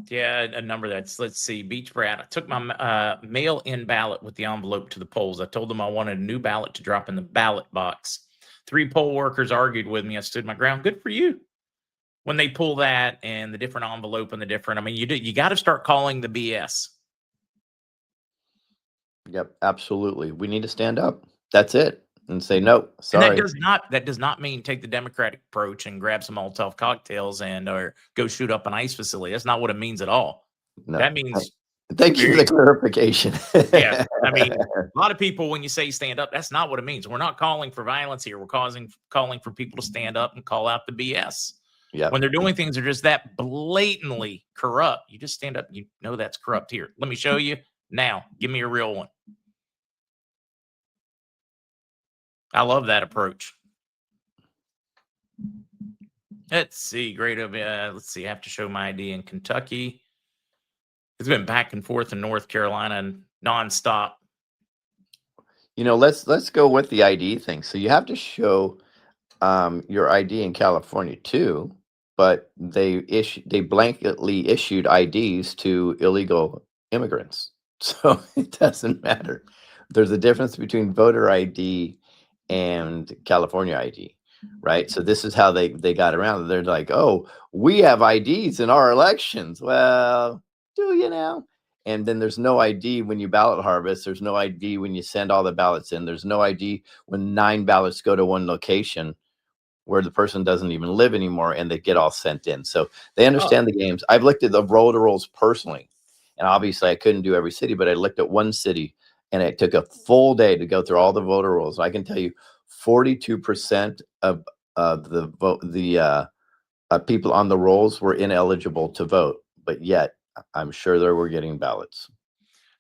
Yeah, a number let's see, Beach Brad. I took my mail-in ballot with the envelope to the polls. I told them I wanted a new ballot to drop in the ballot box. 3 poll workers argued with me. I stood my ground. Good for you. When they pull that and the different envelope and the different, I mean, you got to start calling the BS. Yep, absolutely. We need to stand up. That's it. And say, no, sorry. And that does not mean take the Democratic approach and grab some Molotov cocktails or go shoot up an ICE facility. That's not what it means at all. No. That means thank you for the clarification. Yeah, I mean, a lot of people, when you say stand up, that's not what it means. We're not calling for violence here. We're calling for people to stand up and call out the BS. Yeah. When they're doing things that are just that blatantly corrupt, you just stand up. You know that's corrupt here. Let me show you now. Give me a real one. I love that approach. Let's see. Great. Let's see. I have to show my ID in Kentucky. It's been back and forth in North Carolina and nonstop. Let's go with the ID thing. So you have to show your ID in California too, but they blanketly issued IDs to illegal immigrants. So it doesn't matter. There's a difference between voter ID and California ID, right? So this is how they got around it. They're like, oh, we have IDs in our elections. Well, do you now? And then there's no ID when you ballot harvest. There's no ID when you send all the ballots in. There's no ID when 9 ballots go to one location where the person doesn't even live anymore and they get all sent in. So they understand the games. I've looked at the roll to rolls personally, and obviously I couldn't do every city, but I looked at one city and it took a full day to go through all the voter rolls. I can tell you 42% of the people on the rolls were ineligible to vote, but yet I'm sure they were getting ballots.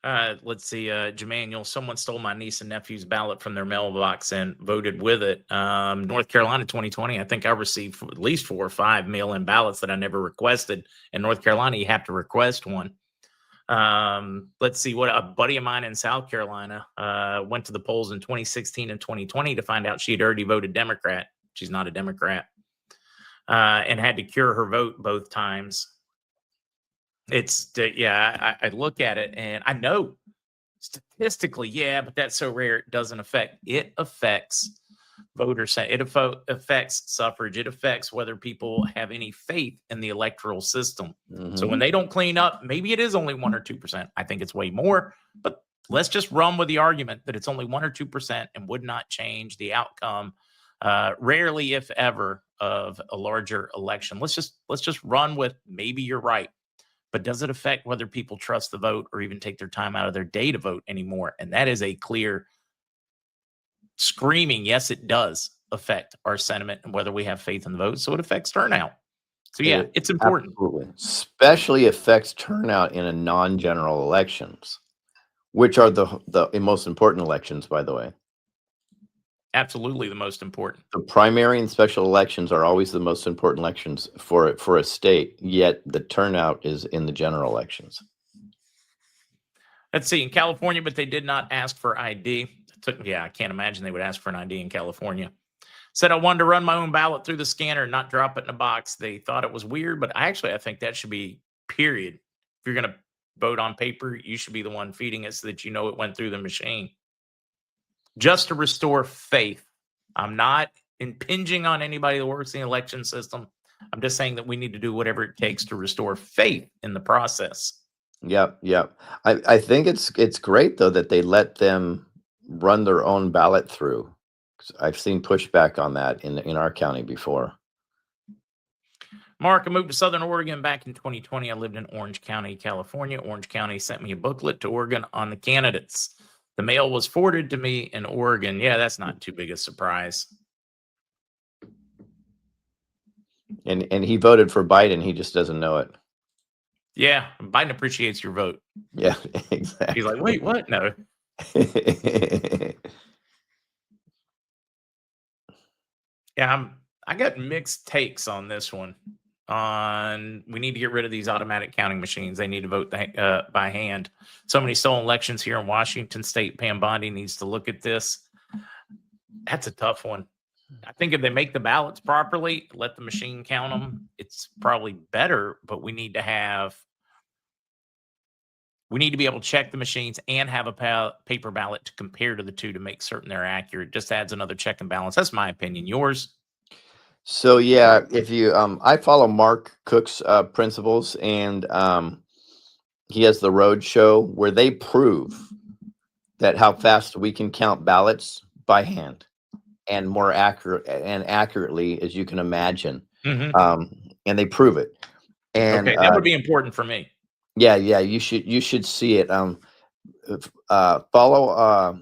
Let's see, Jemanuel, someone stole my niece and nephew's ballot from their mailbox and voted with it. North Carolina 2020, I think I received at least 4 or 5 mail-in ballots that I never requested. In North Carolina, you have to request one. Let's see, what a buddy of mine in South Carolina went to the polls in 2016 and 2020 to find out she had already voted Democrat. She's not a Democrat, and had to cure her vote both times. I look at it and I know statistically, but that's so rare. It doesn't affect. It affects it affects suffrage. It affects whether people have any faith in the electoral system. So when they don't clean up, maybe it is only 1 or 2%. I think it's way more, but let's just run with the argument that it's only 1 or 2% and would not change the outcome, rarely, if ever, of a larger election. Let's just run with maybe you're right. But does it affect whether people trust the vote or even take their time out of their day to vote anymore? And that is a clear screaming, yes, it does affect our sentiment and whether we have faith in the vote. So it affects turnout. So yeah, it's important. Absolutely. Especially affects turnout in a non-general elections, which are the most important elections, by the way. Absolutely the most important. The primary and special elections are always the most important elections for a state, yet the turnout is in the general elections. Let's see, in California, but they did not ask for ID. I can't imagine they would ask for an ID in California. Said I wanted to run my own ballot through the scanner and not drop it in a box. They thought it was weird, but I think that should be period. If you're going to vote on paper, you should be the one feeding it so that you know it went through the machine. Just to restore faith. I'm not impinging on anybody that works in the election system. I'm just saying that we need to do whatever it takes to restore faith in the process. Yep. I think it's great though that they let them run their own ballot through. I've seen pushback on that in our county before. Mark, I moved to Southern Oregon back in 2020. I lived in Orange County, California. Orange County sent me a booklet to Oregon on the candidates. The mail was forwarded to me in Oregon. Yeah, that's not too big a surprise. And he voted for Biden. He just doesn't know it. Yeah, Biden appreciates your vote. Yeah, exactly. He's like, wait, what? No. Yeah, I got mixed takes on this one. We need to get rid of these automatic counting machines. They need to vote by hand. So many stolen elections here in Washington State. Pam Bondi needs to look at this. That's a tough one. I think if they make the ballots properly, let the machine count them, it's probably better. But we need to be able to check the machines and have a paper ballot to compare to the two to make certain they're accurate. Just adds another check and balance. That's my opinion. Yours? So yeah, if you I follow Mark Cook's principles, and he has the road show where they prove that how fast we can count ballots by hand and more accurately as you can imagine. And they prove it. And okay, that would be important for me. Yeah, you should see it. Follow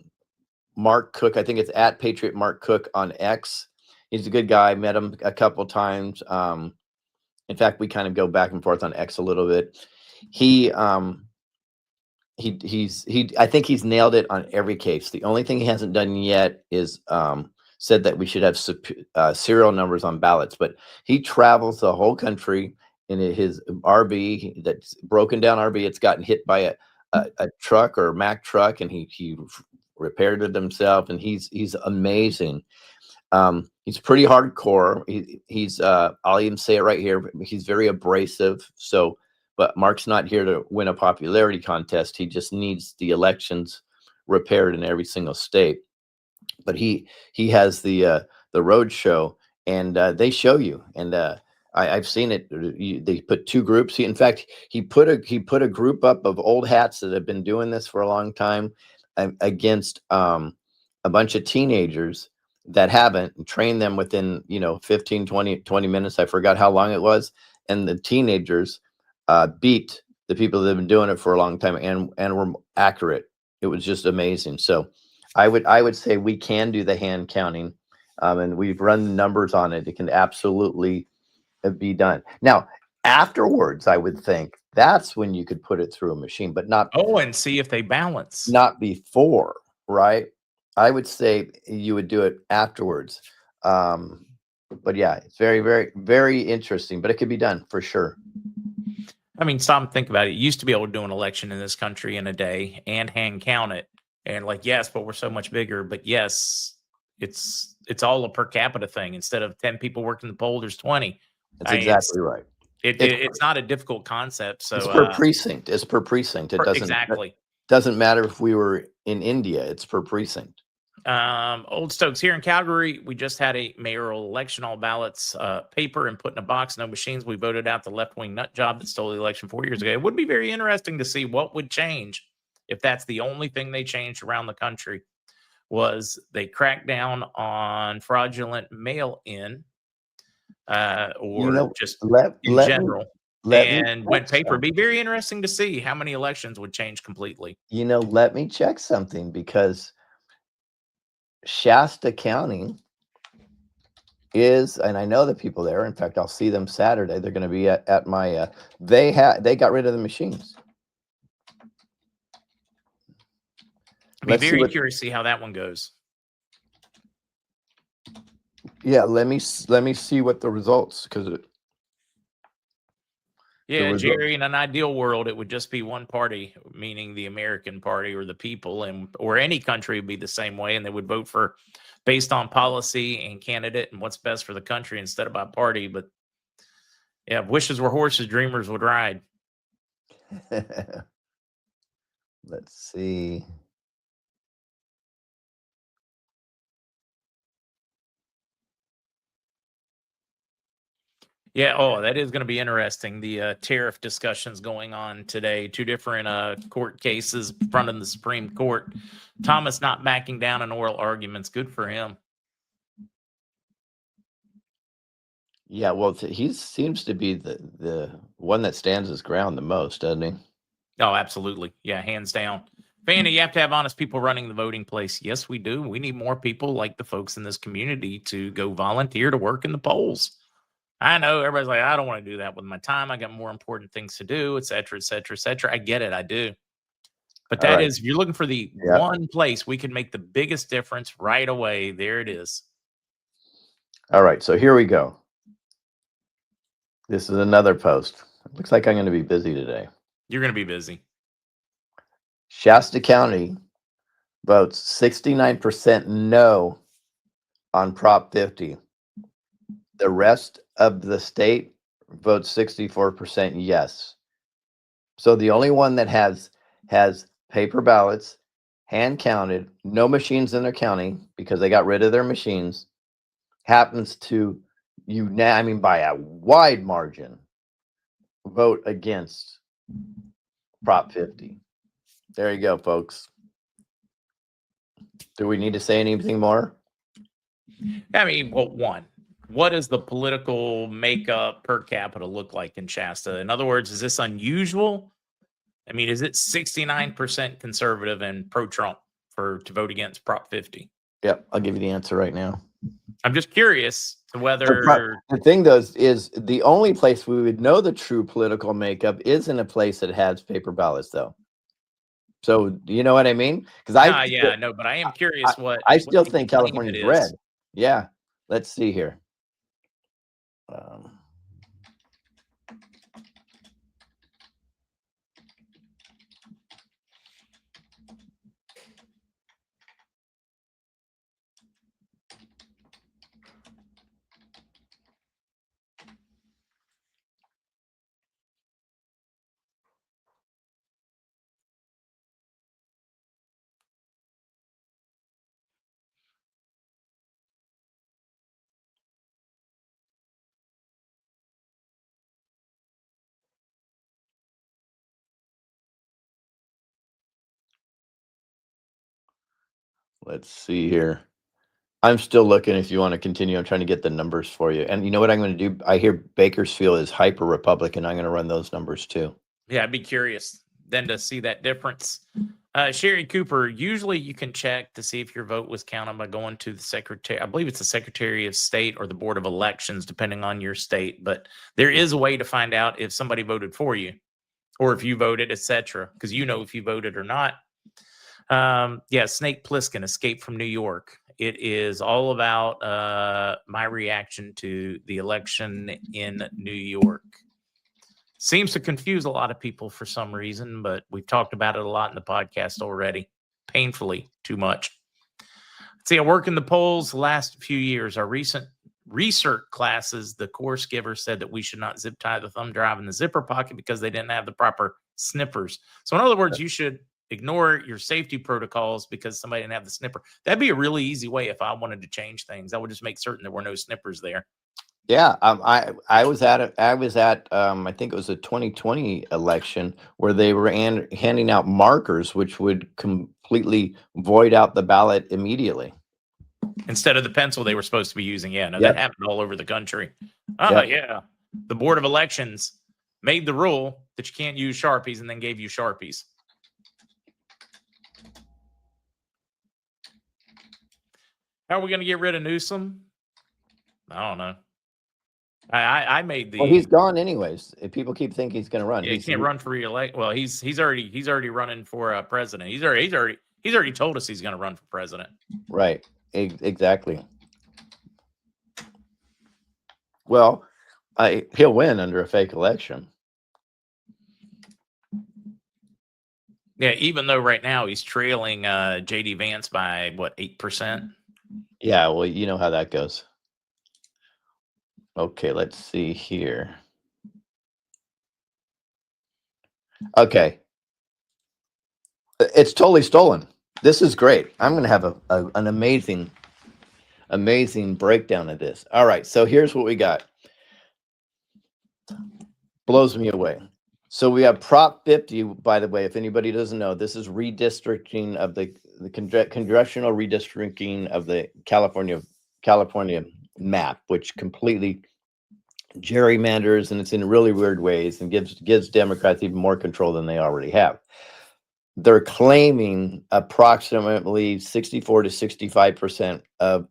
Mark Cook. I think it's at Patriot Mark Cook on X. He's a good guy. Met him a couple times. In fact, we kind of go back and forth on X a little bit. I think he's nailed it on every case. The only thing he hasn't done yet is said that we should have serial numbers on ballots. But he travels the whole country in his RV, that's broken down RV. It's gotten hit by a truck or a Mack truck, and he repaired it himself. And he's amazing. He's pretty hardcore. He's I'll even say it right here. He's very abrasive. But Mark's not here to win a popularity contest. He just needs the elections repaired in every single state. But he has the road show, and they show you. And I've seen it. They put two groups. In fact, he put a group up of old hats that have been doing this for a long time against a bunch of teenagers that haven't, and trained them within 15 20 minutes. I forgot how long it was, and the teenagers beat the people that have been doing it for a long time and were accurate. It was just amazing. So I would say we can do the hand counting, and we've run the numbers on it. It can absolutely be done. Now afterwards, I would think that's when you could put it through a machine, but not and see if they balance. Not before, right? I would say you would do it afterwards. But yeah, it's very, very, very interesting, but it could be done for sure. I mean, think about it. You used to be able to do an election in this country in a day and hand count it. And yes, but we're so much bigger. But yes, it's all a per capita thing. Instead of 10 people working the poll, there's 20. That's exactly right. It's not a difficult concept. So it's per precinct. It's per precinct. It doesn't exactly. Doesn't matter if we were in India. It's per precinct. Old Stokes here in Calgary. We just had a mayoral election, all ballots, paper and put in a box, no machines. We voted out the left-wing nut job that stole the election 4 years ago. It would be very interesting to see what would change if that's the only thing they changed around the country, was they cracked down on fraudulent mail-in or just in general and went paper. It'd be very interesting to see how many elections would change completely. Let me check something, because Shasta County is, and I know the people there. In fact, I'll see them Saturday. They're going to be at my, they got rid of the machines. Be very curious to see how that one goes. Yeah, let me see what the results, because yeah, Jerry, in an ideal world, it would just be one party, meaning the American Party or the people, or any country would be the same way, and they would vote for based on policy and candidate and what's best for the country instead of by party. But yeah, if wishes were horses, dreamers would ride. Let's see. Yeah. Oh, that is going to be interesting. The tariff discussions going on today. Two different court cases in front of the Supreme Court. Thomas not backing down in oral arguments. Good for him. Yeah, well, he seems to be the one that stands his ground the most, doesn't he? Oh, absolutely. Yeah, hands down. Fanny, you have to have honest people running the voting place. Yes, we do. We need more people like the folks in this community to go volunteer to work in the polls. I know everybody's like, I don't want to do that with my time. I got more important things to do, et cetera, et cetera, et cetera. I get it. I do. But that is, if you're looking for the one place we can make the biggest difference right away, there it is. All right. So here we go. This is another post. It looks like I'm going to be busy today. You're going to be busy. Shasta County votes 69% no on Prop 50. The rest of the state votes 64% yes. So the only one that has paper ballots, hand counted, no machines in their counting because they got rid of their machines, happens to by a wide margin, vote against Prop 50. There you go, folks. Do we need to say anything more? I mean, well, one, what does the political makeup per capita look like in Shasta? In other words, is this unusual? I mean, is it 69% conservative and pro-Trump to vote against Prop 50? Yep, I'll give you the answer right now. I'm just curious whether the thing though is the only place we would know the true political makeup is in a place that has paper ballots, though. So you know what I mean? Because but I am curious I still think California's red. Yeah, let's see here. Let's see here. I'm still looking. If you want to continue, I'm trying to get the numbers for you. And you know what I'm going to do? I hear Bakersfield is hyper Republican. I'm going to run those numbers too. Yeah, I'd be curious then to see that difference. Sherry Cooper, usually you can check to see if your vote was counted by going to the secretary. I believe it's the Secretary of State or the Board of Elections, depending on your state. But there is a way to find out if somebody voted for you or if you voted, etc., because you know if you voted or not. Snake Plissken, Escape from New York. It is all about my reaction to the election in New York. Seems to confuse a lot of people for some reason, but we've talked about it a lot in the podcast already. Painfully too much. Let's see, I work in the polls the last few years. Our recent research classes, the course giver said that we should not zip tie the thumb drive in the zipper pocket because they didn't have the proper snippers. So in other words, you should ignore your safety protocols because somebody didn't have the snipper. That'd be a really easy way if I wanted to change things. I would just make certain there were no snippers there. Yeah, I was at I think it was a 2020 election where they were handing out markers which would completely void out the ballot immediately. Instead of the pencil they were supposed to be using. Yeah, no, Yep. that happened all over the country. Oh, Yep. yeah. The Board of Elections made the rule that you can't use Sharpies and then gave you Sharpies. How are we going to get rid of Newsom? I don't know. I made the. Well, he's gone anyways. If people keep thinking he's going to run, Yeah, he can't run for re-elect. Well, he's already running for president. He's already told us he's going to run for president. Right. Exactly. Well, he'll win under a fake election. Yeah, even though right now he's trailing JD Vance by what, 8%? Yeah, well, you know how that goes. Okay, let's see here. Okay. It's totally stolen. This is great. I'm going to have an amazing breakdown of this. All right, so here's what we got. Blows me away. So we have Prop 50, by the way, if anybody doesn't know, this is redistricting of the congressional redistricting of the California map, which completely gerrymanders, and it's in really weird ways, and gives Democrats even more control than they already have. They're claiming approximately 64 to 65% of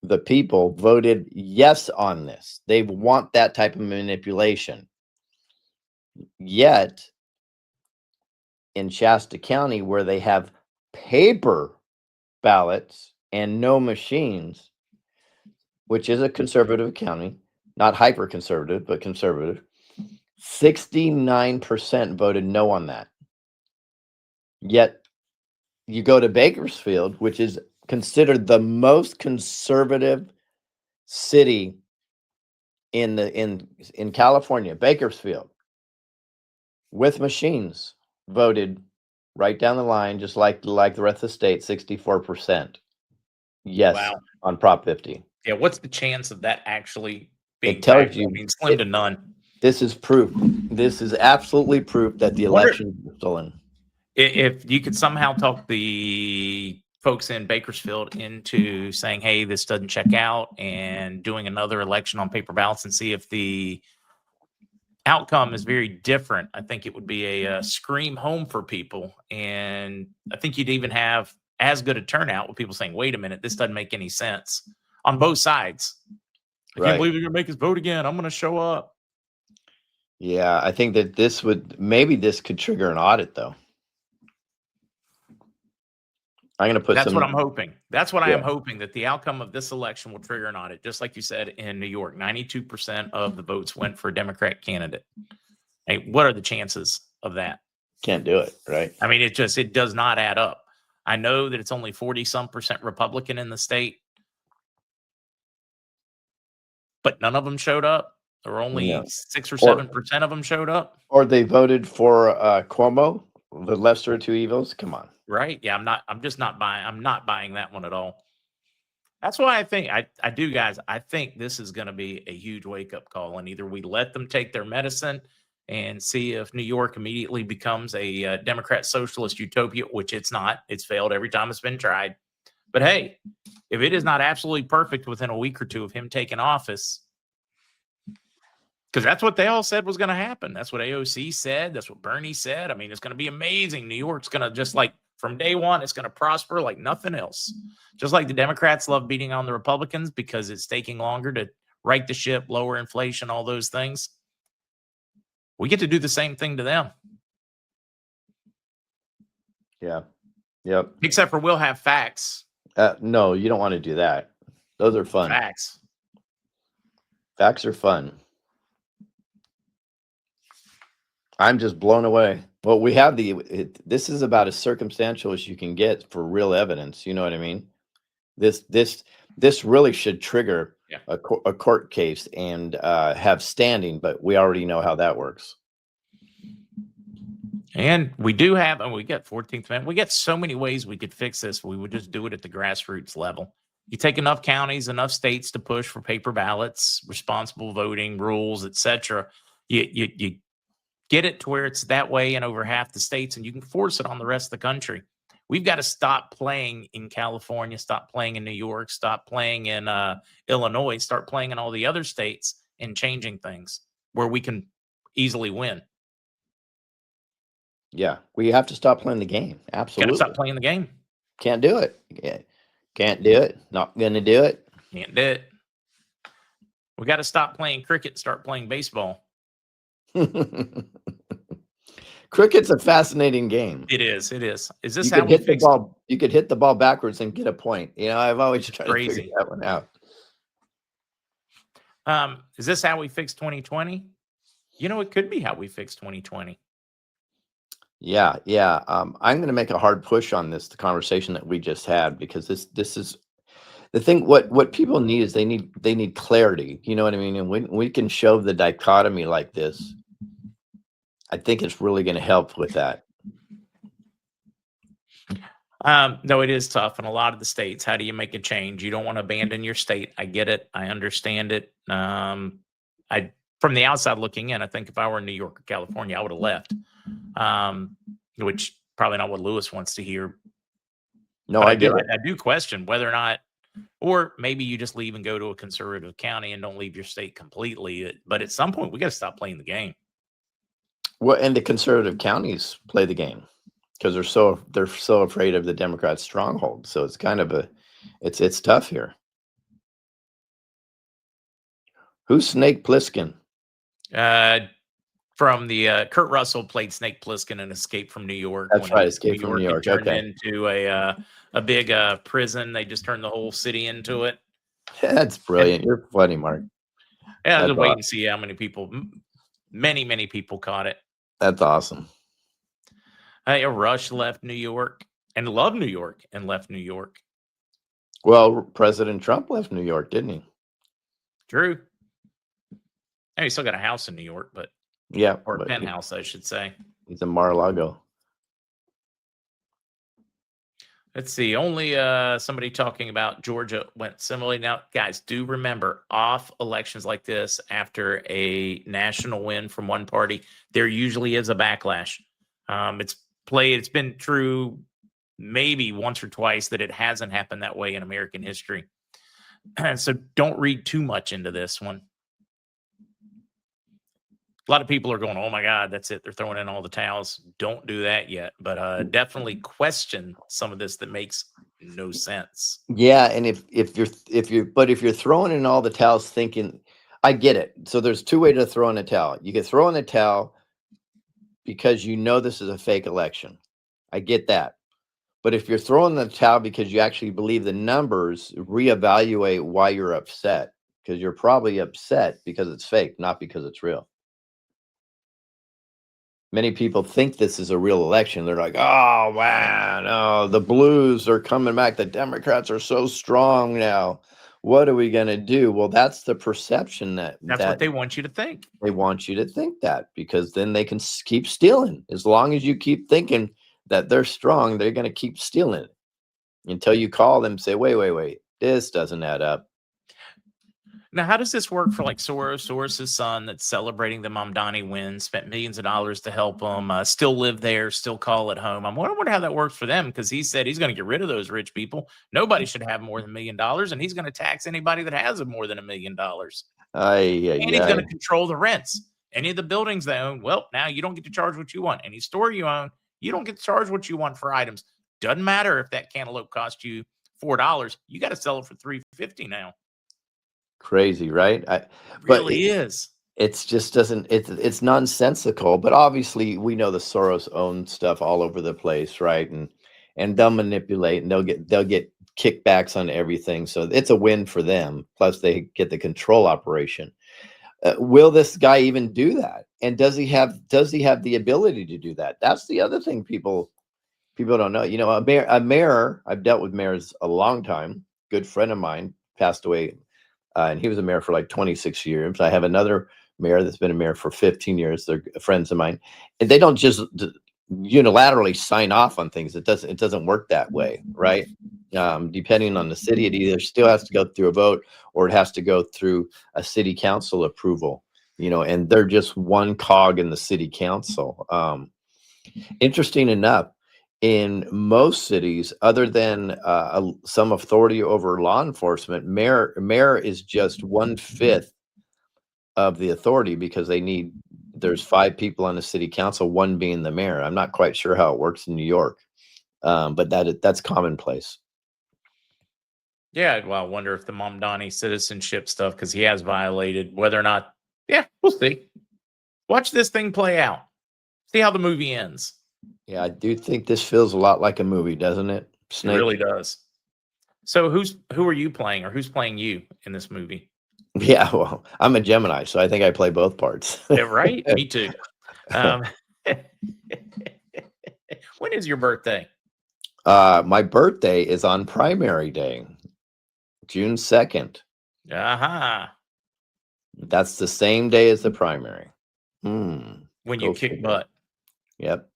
the people voted yes on this. They want that type of manipulation. Yet, in Shasta County, where they have paper ballots and no machines, which is a conservative county, not hyper conservative, but conservative, 69% voted no on that. Yet, you go to Bakersfield, which is considered the most conservative city in California, Bakersfield, with machines, voted right down the line, just like the rest of the state, 64%. Yes, Wow. on Prop 50. Yeah, what's the chance of that actually being? It tells you. I mean, slim to none. This is proof. This is absolutely proof that the election was stolen. If you could somehow talk the folks in Bakersfield into saying, hey, this doesn't check out, and doing another election on paper ballots and see if the outcome is very different, I think it would be a scream home for people. And I think you'd even have as good a turnout with people saying, wait a minute, this doesn't make any sense on both sides. I can't believe they're going to make us vote again. I'm going to show up. Yeah, I think that this could trigger an audit, though. I'm going to put That's what I'm hoping. That's what I am hoping, that the outcome of this election will trigger an audit. Just like you said in New York, 92% of the votes went for a Democrat candidate. Hey, what are the chances of that? Can't do it, right? I mean, it does not add up. I know that it's only 40-some% Republican in the state, but none of them showed up. There were only 6 or 7% of them showed up. Or they voted for Cuomo, the lesser of two evils. Come on. Right. Yeah, I'm not buying that one at all. That's why I think I do, guys. I think this is going to be a huge wake-up call, and either we let them take their medicine and see if New York immediately becomes a Democrat socialist utopia, which it's not. It's failed every time it's been tried. But hey, if it is not absolutely perfect within a week or two of him taking office, because that's what they all said was going to happen. That's what AOC said. That's what Bernie said. I mean, it's going to be amazing. New York's going to, just like from day one, it's going to prosper like nothing else. Just like the Democrats love beating on the Republicans because it's taking longer to right the ship, lower inflation, all those things. We get to do the same thing to them. Yeah. Yep. Except for we'll have facts. No, you don't want to do that. Those are fun. Facts. Facts are fun. I'm just blown away. Well, we have this is about as circumstantial as you can get for real evidence. You know what I mean? This really should trigger a court case and have standing, but we already know how that works. And we do have, and we got 14th Amendment. We got so many ways we could fix this. We would just do it at the grassroots level. You take enough counties, enough states to push for paper ballots, responsible voting rules, etc. You get it to where it's that way in over half the states, and you can force it on the rest of the country. We've got to stop playing in California, stop playing in New York, stop playing in Illinois, start playing in all the other states and changing things where we can easily win. Yeah, we have to stop playing the game. Got to Absolutely. stop playing the game. Can't do it. Yeah. Can't do it. Not going to do it. Can't do it. We got to stop playing cricket and start playing baseball. Cricket's a fascinating game. It is. It is. Is this You how could we hit the fix ball. You could hit the ball backwards and get a point. You know, I've always tried to figure Crazy. that one out. Is this how we fix 2020? You know, it could be how we fix 2020. Yeah, yeah. I'm going to make a hard push on this, the conversation that we just had, because this is the thing. What people need is they need clarity. You know what I mean? And when we can show the dichotomy like this, I think it's really going to help with that. No, it is tough in a lot of the states. How do you make a change? You don't want to abandon your state. I get it. I understand it. From the outside looking in, I think if I were in New York or California, I would have left. Which probably not what Lewis wants to hear. No, But I get it. I do question whether or not, or maybe you just leave and go to a conservative county and don't leave your state completely. But at some point, we got to stop playing the game. Well, and the conservative counties play the game because they're so afraid of the Democrat stronghold. So it's kind of it's tough here. Who's Snake Plissken? From the Kurt Russell played Snake Plissken in Escape from New York. That's right, Escape from New York. Turned Okay, into a big prison. They just turned the whole city into it. that's brilliant. You're funny, Mark. Yeah, That's to wait awesome. and see how many people. Many people caught it. That's awesome. Rush left New York and loved New York and left New York. Well, President Trump left New York, didn't he? True. And he still got a house in New York, but Yeah, or a but penthouse, I should say. he's in Mar-a-Lago. Let's see. Only somebody talking about Georgia went similarly. Now, guys, do remember off elections like this, after a national win from one party, there usually is a backlash. It's been true maybe once or twice that it hasn't happened that way in American history. So don't read too much into this one. A lot of people are going, oh my God, that's it. They're throwing in all the towels. Don't do that yet. But definitely question some of this that makes no sense. Yeah, and if you're throwing in all the towels thinking, I get it. So there's two ways to throw in a towel. You can throw in the towel because you know this is a fake election. I get that. But if you're throwing the towel because you actually believe the numbers, reevaluate why you're upset, because you're probably upset because it's fake, not because it's real. Many people think this is a real election. They're like, oh, man, oh, the blues are coming back. The Democrats are so strong now. What are we going to do? Well, that's the perception That's what they want you to think. They want you to think that, because then they can keep stealing. As long as you keep thinking that they're strong, they're going to keep stealing it until you call them and say, wait, this doesn't add up. Now, how does this work for like Soros's son that's celebrating the Mamdani win, spent millions of dollars to help them, still live there, still call it home? I wonder how that works for them, because he said he's going to get rid of those rich people. Nobody should have more than $1 million, and he's going to tax anybody that has more than $1 million. And he's going to control the rents. Any of the buildings they own, well, now you don't get to charge what you want. Any store you own, you don't get to charge what you want for items. Doesn't matter if that cantaloupe cost you $4, you got to sell it for $3.50 now. Crazy, right? It really is. It's just doesn't. It's nonsensical. But obviously, we know the Soros own stuff all over the place, right? And they'll manipulate, and they'll get kickbacks on everything. So it's a win for them. Plus, they get the control operation. Will this guy even do that? And does he have the ability to do that? That's the other thing people don't know. You know, a mayor. I've dealt with mayors a long time. Good friend of mine passed away. And he was a mayor for like 26 years. I have another mayor that's been a mayor for 15 years. They're friends of mine. And they don't just unilaterally sign off on things. It doesn't work that way, right? Depending on the city, it either still has to go through a vote or it has to go through a city council approval, and they're just one cog in the city council. Interesting enough, in most cities, other than some authority over law enforcement, mayor is just 1/5 of the authority because there's 5 people on the city council, one being the mayor. I'm not quite sure how it works in New York, but that's commonplace. Yeah, well, I wonder if the Mamdani citizenship stuff, because he has violated whether or not. Yeah, we'll see. Watch this thing play out. See how the movie ends. Yeah, I do think this feels a lot like a movie, doesn't it, It Snake? really does. So who are you playing, or who's playing you in this movie? Yeah, well, I'm a Gemini, so I think I play both parts. Yeah, right? Me too. When is your birthday? My birthday is on primary day, June 2nd. Uh-huh. That's the same day as the primary. When Go you kick figure. butt. Yep.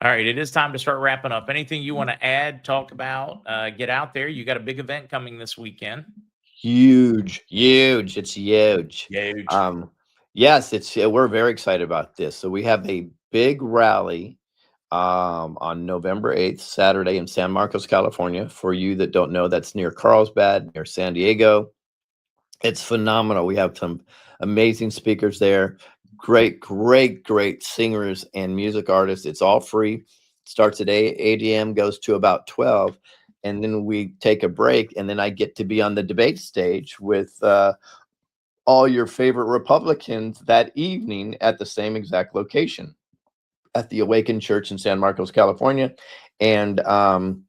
All right, it is time to start wrapping up. Anything you want to add, talk about, get out there? You got a big event coming this weekend. Huge. It's huge. Huge. Yes, we're very excited about this. So we have a big rally on November 8th, Saturday in San Marcos, California. For you that don't know, that's near Carlsbad, near San Diego. It's phenomenal. We have some amazing speakers there. Great singers and music artists. It's all free. Starts at 8 a.m., goes to about 12. And then we take a break. And then I get to be on the debate stage with all your favorite Republicans that evening at the same exact location at the Awakened Church in San Marcos, California. And the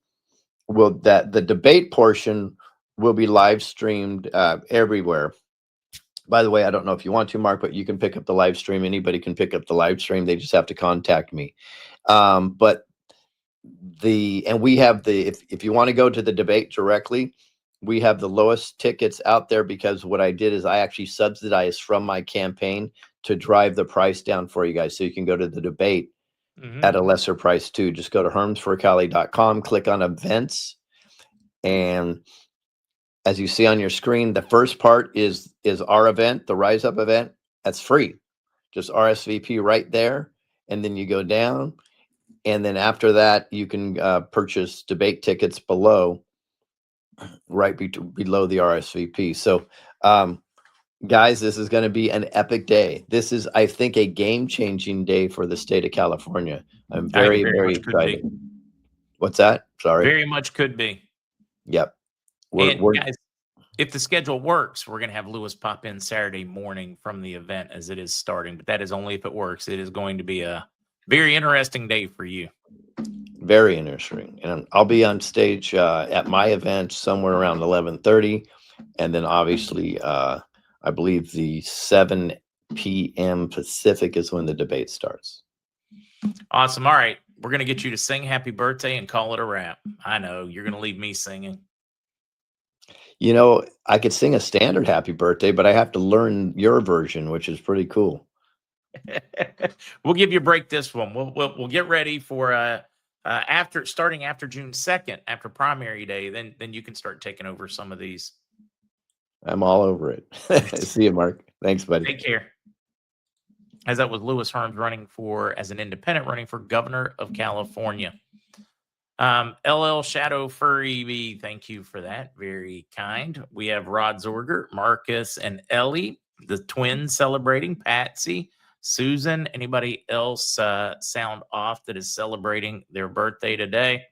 debate portion will be live streamed everywhere. By the way, I don't know if you want to, Mark, but you can pick up the live stream. Anybody can pick up the live stream. They just have to contact me. But we have if you want to go to the debate directly, we have the lowest tickets out there because what I did is I actually subsidized from my campaign to drive the price down for you guys. So you can go to the debate at a lesser price too. Just go to hermsforcali.com, click on events. And as you see on your screen, the first part is our event, the Rise Up event. That's free. Just RSVP right there. And then you go down. And then after that, you can purchase debate tickets below, right below the RSVP. So, guys, this is going to be an epic day. This is, I think, a game-changing day for the state of California. I'm very, very excited. What's that? Sorry. Very much could be. Yep. Guys, if the schedule works, we're going to have Lewis pop in Saturday morning from the event as it is starting. But that is only if it works. It is going to be a very interesting day for you. Very interesting. And I'll be on stage at my event somewhere around 11:30. And then obviously, I believe the 7 p.m. Pacific is when the debate starts. Awesome. All right. We're going to get you to sing happy birthday and call it a wrap. I know you're going to leave me singing. I could sing a standard happy birthday, but I have to learn your version, which is pretty cool. We'll give you a break this one. We'll get ready for starting after June 2nd, after primary day, then you can start taking over some of these. I'm all over it. See you, Mark. Thanks, buddy. Take care. As that was Lewis Herms as an independent running for governor of California. LL Shadow Furry B, thank you for that. Very kind. We have Rod Zorger, Marcus, and Ellie, the twins celebrating. Patsy, Susan, anybody else sound off that is celebrating their birthday today?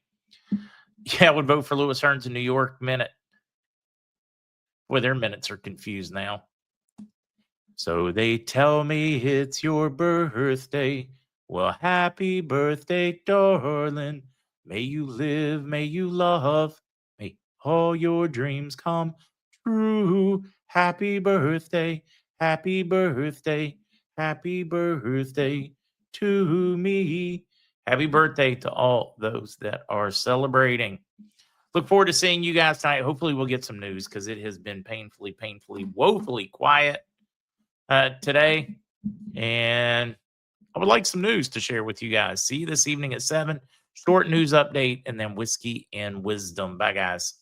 Yeah, I would vote for Lewis Herms in New York minute. Well, their minutes are confused now. So they tell me it's your birthday. Well, happy birthday, darling. May you live, may you love, may all your dreams come true. Happy birthday, happy birthday, happy birthday to me. Happy birthday to all those that are celebrating. Look forward to seeing you guys tonight. Hopefully we'll get some news because it has been painfully, woefully quiet today. And I would like some news to share with you guys. See you this evening at 7. Short news update and then whiskey and wisdom. Bye, guys.